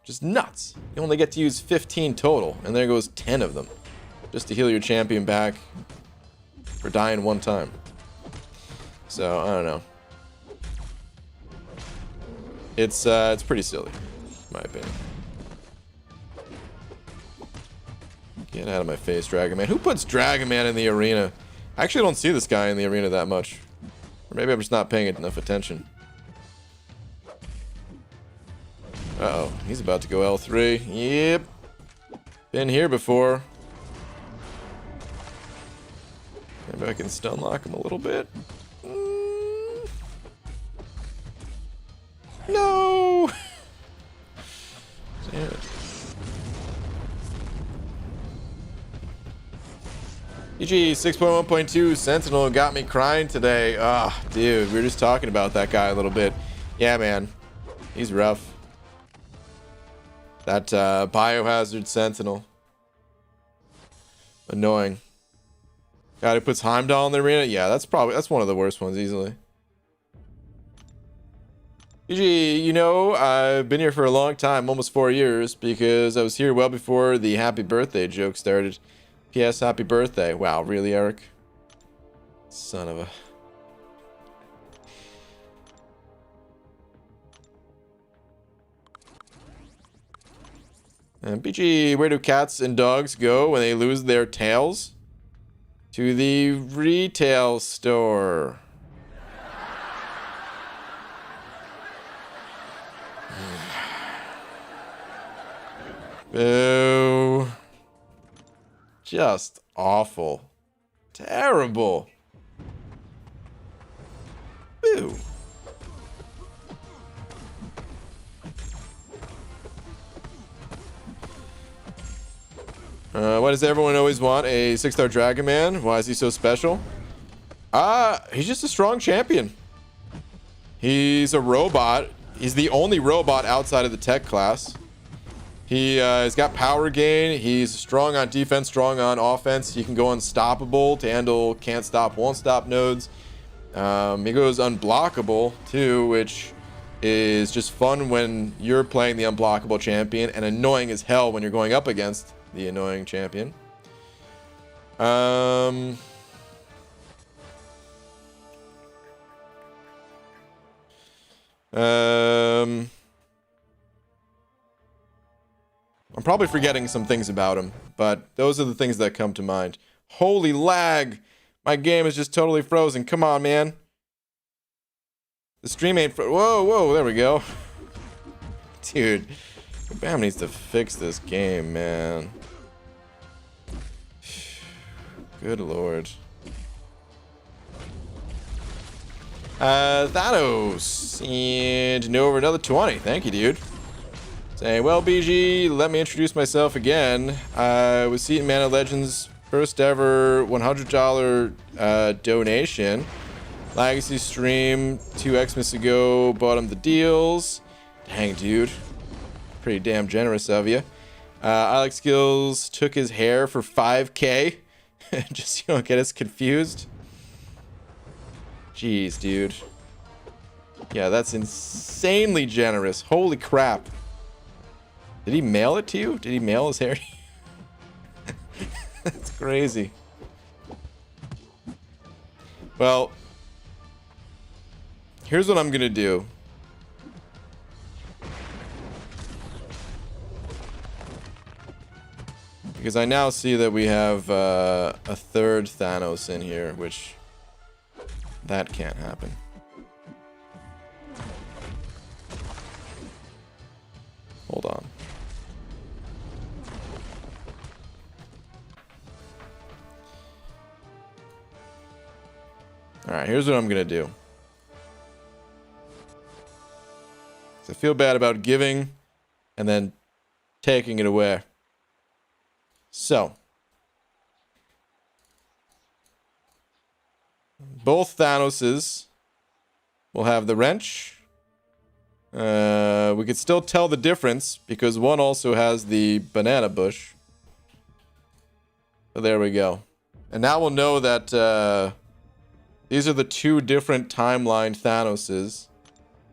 Just nuts. You only get to use 15 total, and there goes 10 of them just to heal your champion back for dying one time. So I don't know. It's pretty silly, in my opinion. Get out of my face, Dragon Man. Who puts Dragon Man in the arena? I actually don't see this guy in the arena that much. Or maybe I'm just not paying enough attention. Uh-oh, he's about to go L3. Yep. Been here before. Maybe I can stun lock him a little bit. No! Damn it. EG 6.1.2 Sentinel got me crying today. Ah, oh, dude, we were just talking about that guy a little bit. Yeah, man. He's rough. That biohazard Sentinel. Annoying. Guy who puts Heimdall in the arena? Yeah, that's one of the worst ones easily. EG, you know, I've been here for a long time, almost 4 years, because I was here well before the happy birthday joke started. P.S. Happy birthday. Wow, really, Eric? Son of a... And BG, where do cats and dogs go when they lose their tails? To the retail store. Boo. Just awful. Terrible. Boo. Why does everyone always want a 6-star Dragon Man? Why is he so special? He's just a strong champion. He's a robot. He's the only robot outside of the tech class. He's got power gain. He's strong on defense, strong on offense. He can go unstoppable to handle can't stop, won't stop nodes. He goes unblockable too, which is just fun when you're playing the unblockable champion, and annoying as hell when you're going up against the annoying champion. I'm probably forgetting some things about him, but those are the things that come to mind. Holy lag! My game is just totally frozen. Come on, man. The stream ain't whoa, whoa, there we go. Dude, Bam needs to fix this game, man. Good lord. Thanos. And no over another 20. Thank you, dude. Saying, well, BG, let me introduce myself again. I was Seaton Mana Legends' first ever $100 donation. Legacy stream 2 Xmas ago. Bought him the deals. Dang, dude. Pretty damn generous of you. Alex Skills took his hair for 5K. Just so you don't get us confused. Jeez, dude. Yeah, that's insanely generous. Holy crap. Did he mail it to you? Did he mail his hair to you? That's crazy. Well, here's what I'm gonna do. Because I now see that we have a third Thanos in here, which that can't happen. Hold on. Alright, here's what I'm gonna do. I feel bad about giving and then taking it away. So, both Thanoses will have the wrench. We could still tell the difference because one also has the banana bush. So there we go. And now we'll know that these are the two different timeline Thanoses.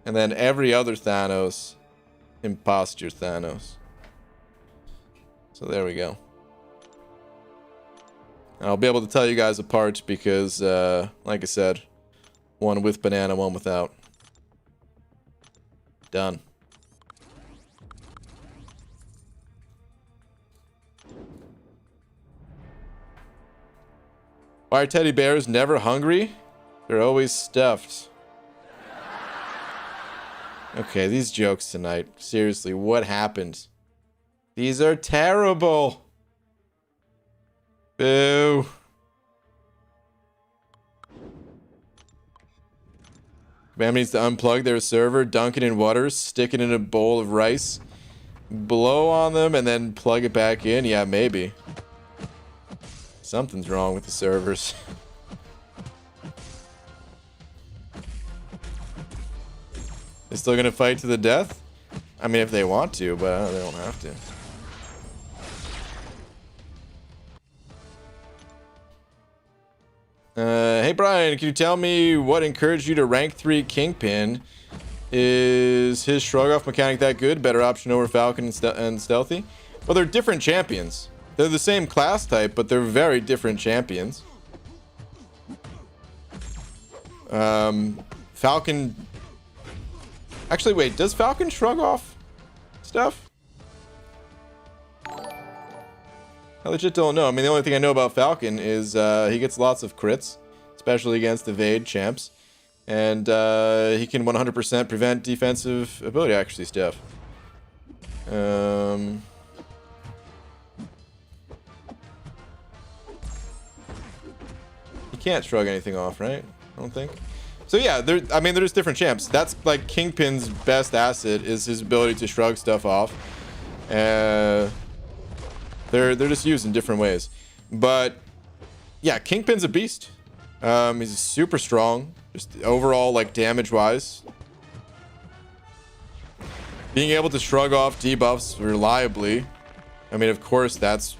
And then every other Thanos, imposture Thanos. So there we go. I'll be able to tell you guys apart because, like I said, one with banana, one without. Done. Why are teddy bears never hungry? They're always stuffed. Okay, these jokes tonight. Seriously, what happened? These are terrible. Boo. Bam needs to unplug their server, dunk it in water, stick it in a bowl of rice, blow on them, and then plug it back in. Yeah, maybe. Something's wrong with the servers. They're still gonna fight to the death? I mean, if they want to, but they don't have to. Hey Brian, can you tell me what encouraged you to rank 3 Kingpin? Is his shrug off mechanic that good? Better option over Falcon and Stealthy? Well, they're different champions. They're the same class type, but they're very different champions. Falcon... Actually, wait, does Falcon shrug off stuff? I legit don't know. I mean, the only thing I know about Falcon is he gets lots of crits, especially against evade champs. And he can 100% prevent defensive ability accuracy stuff. He can't shrug anything off, right? I don't think. So yeah, they're just different champs. That's like Kingpin's best asset is his ability to shrug stuff off. They're just used in different ways. But yeah, Kingpin's a beast. He's super strong, just overall like damage wise. Being able to shrug off debuffs reliably. I mean, of course, that's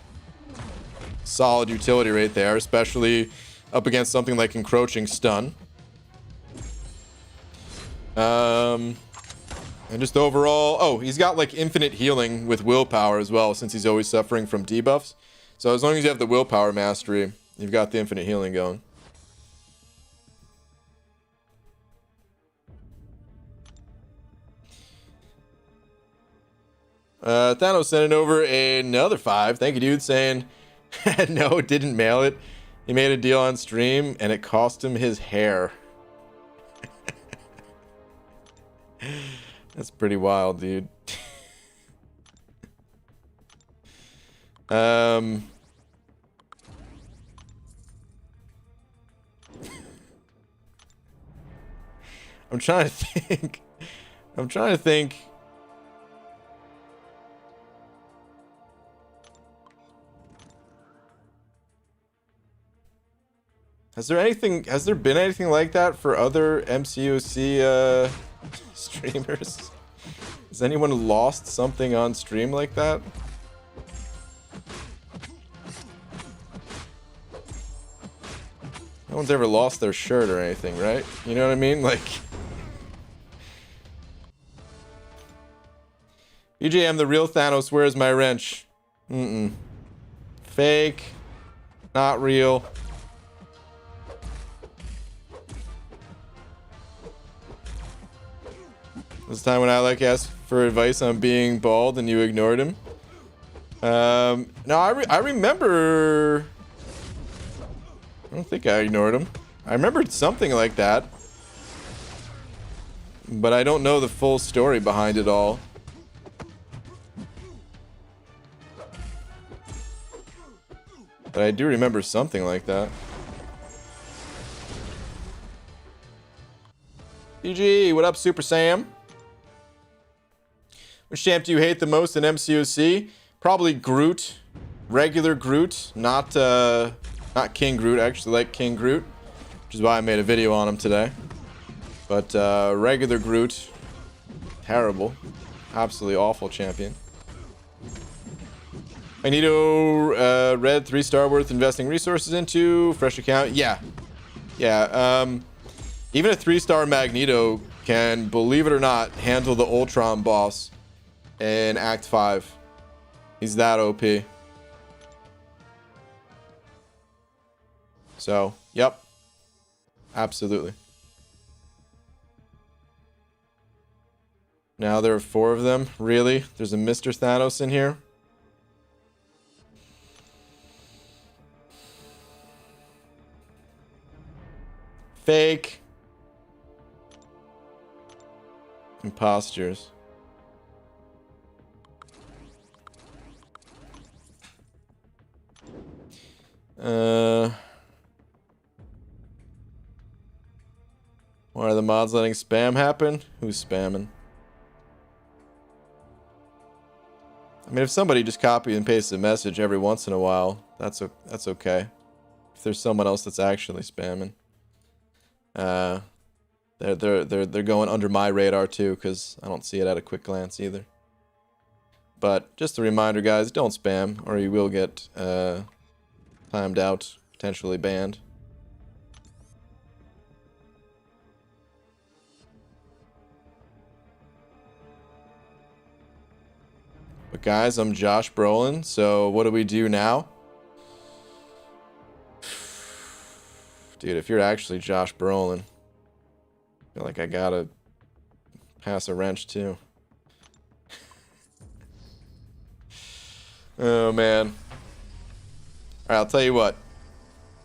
solid utility right there, especially up against something like encroaching stun. And just overall, oh, he's got like infinite healing with willpower as well, since he's always suffering from debuffs. So as long as you have the willpower mastery, you've got the infinite healing going. Thanos sending over another 5. Thank you, dude, saying no, didn't mail it. He made a deal on stream and it cost him his hair. That's pretty wild, dude. I'm trying to think. I'm trying to think. Has there been anything like that for other MCOC streamers? Has anyone lost something on stream like that? No one's ever lost their shirt or anything, right? You know what I mean? Like, BJM, the real Thanos, where's my wrench? Fake. Not real. This time when Alec asked for advice on being bald and you ignored him. No, I remember. I don't think I ignored him. I remembered something like that, but I don't know the full story behind it all. But I do remember something like that. GG, what up, Super Sam? Which champ do you hate the most in MCOC? Probably Groot. Regular Groot. Not King Groot. I actually like King Groot, which is why I made a video on him today. But regular Groot. Terrible. Absolutely awful champion. Magneto red 3-star worth investing resources into. Fresh account. Yeah. Even a 3-star Magneto can, believe it or not, handle the Ultron boss in Act 5. He's that OP. So, yep. Absolutely. Now there are 4 of them. Really? There's a Mr. Thanos in here? Fake. Imposters. Why are the mods letting spam happen? Who's spamming? I mean, if somebody just copy and paste a message every once in a while, that's okay. If there's someone else that's actually spamming, they're going under my radar too, because I don't see it at a quick glance either. But just a reminder, guys, don't spam, or you will get timed out, potentially banned. But guys, I'm Josh Brolin, so what do we do now? Dude, if you're actually Josh Brolin, I feel like I gotta pass a wrench too. Oh man. Alright, I'll tell you what.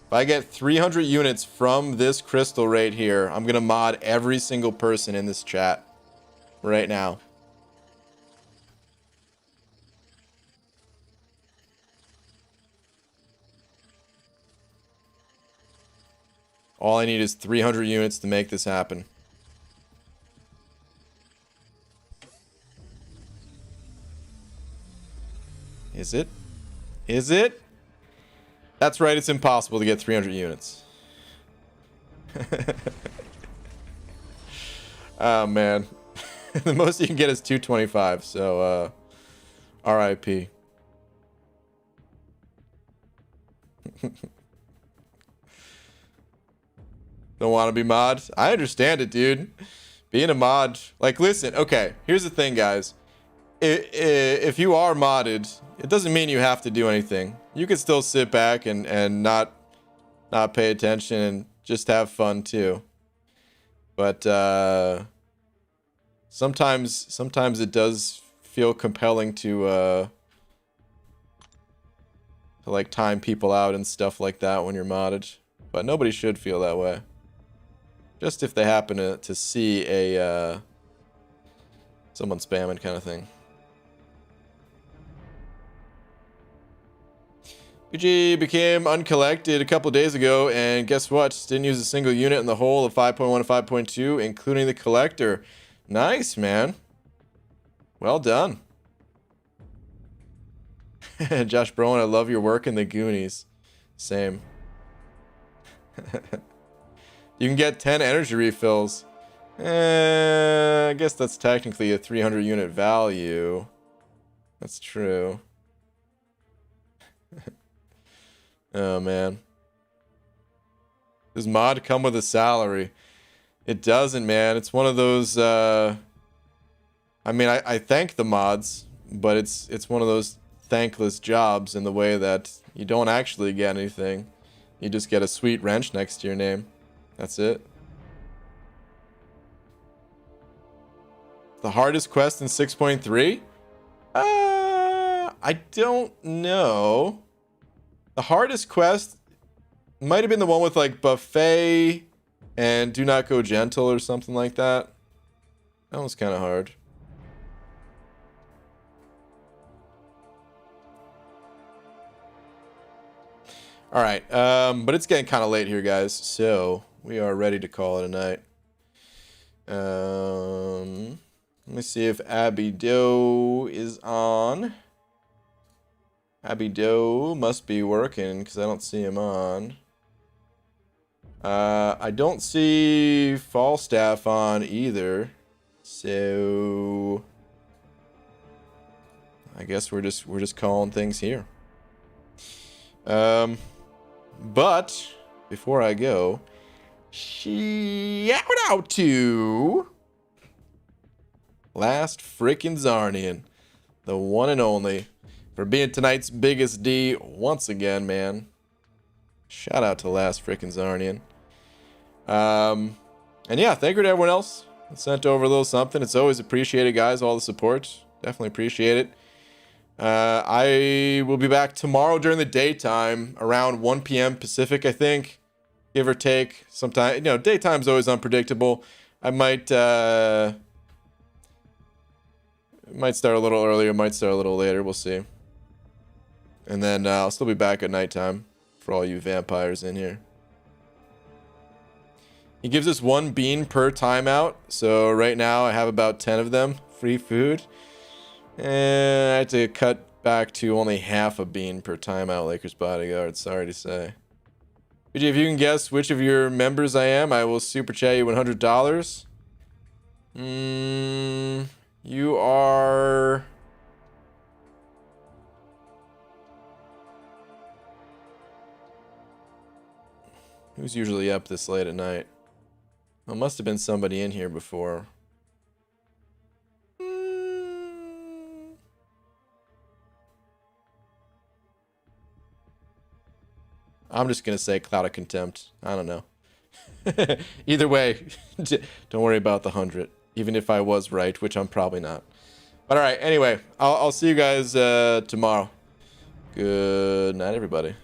If I get 300 units from this crystal right here, I'm gonna mod every single person in this chat right now. All I need is 300 units to make this happen. Is it? Is it? That's right, it's impossible to get 300 units. Oh, man. The most you can get is 225, so, RIP. Don't want to be mod? I understand it, dude. Being a mod, like, listen, okay, here's the thing, guys. If you are modded, it doesn't mean you have to do anything. You can still sit back and not pay attention and just have fun too. But sometimes it does feel compelling to like time people out and stuff like that when you're modded. But nobody should feel that way. Just if they happen to see a someone spamming kind of thing. PG became uncollected a couple days ago, and guess what? Didn't use a single unit in the whole of 5.1 and 5.2, including the collector. Nice, man. Well done. Josh Brown, I love your work in the Goonies. Same. You can get 10 energy refills. I guess that's technically a 300 unit value. That's true. Oh, man. Does mod come with a salary? It doesn't, man. It's one of those, I mean, I thank the mods, but it's one of those thankless jobs in the way that you don't actually get anything. You just get a sweet wrench next to your name. That's it. The hardest quest in 6.3? I don't know. The hardest quest might have been the one with like buffet and do not go gentle or something like that. That was kind of hard. All right, but it's getting kind of late here, guys, so we are ready to call it a night. Let me see if Abby Doe is on. Abby Doe must be working because I don't see him on. I don't see Falstaff on either, so I guess we're just calling things here. But before I go, shout out to Last Frickin' Zarnian, the one and only, for being tonight's biggest D once again, man. Shout out to Last Frickin' Zarnian. And yeah, thank you to everyone else that sent over a little something. It's always appreciated, guys, all the support. Definitely appreciate it. I will be back tomorrow during the daytime around 1 p.m. Pacific, I think, give or take. Sometime, you know, daytime's always unpredictable. I might start a little earlier, might start a little later. We'll see. And then I'll still be back at nighttime for all you vampires in here. He gives us 1 bean per timeout. So right now I have about 10 of them. Free food. And I had to cut back to only half a bean per timeout, Lakers bodyguard. Sorry to say. BG, if you can guess which of your members I am, I will super chat you $100. You are... Who's usually up this late at night? Well, must have been somebody in here before. I'm just going to say Cloud of Contempt. I don't know. Either way, don't worry about the 100. Even if I was right, which I'm probably not. But alright, anyway, I'll see you guys tomorrow. Good night, everybody.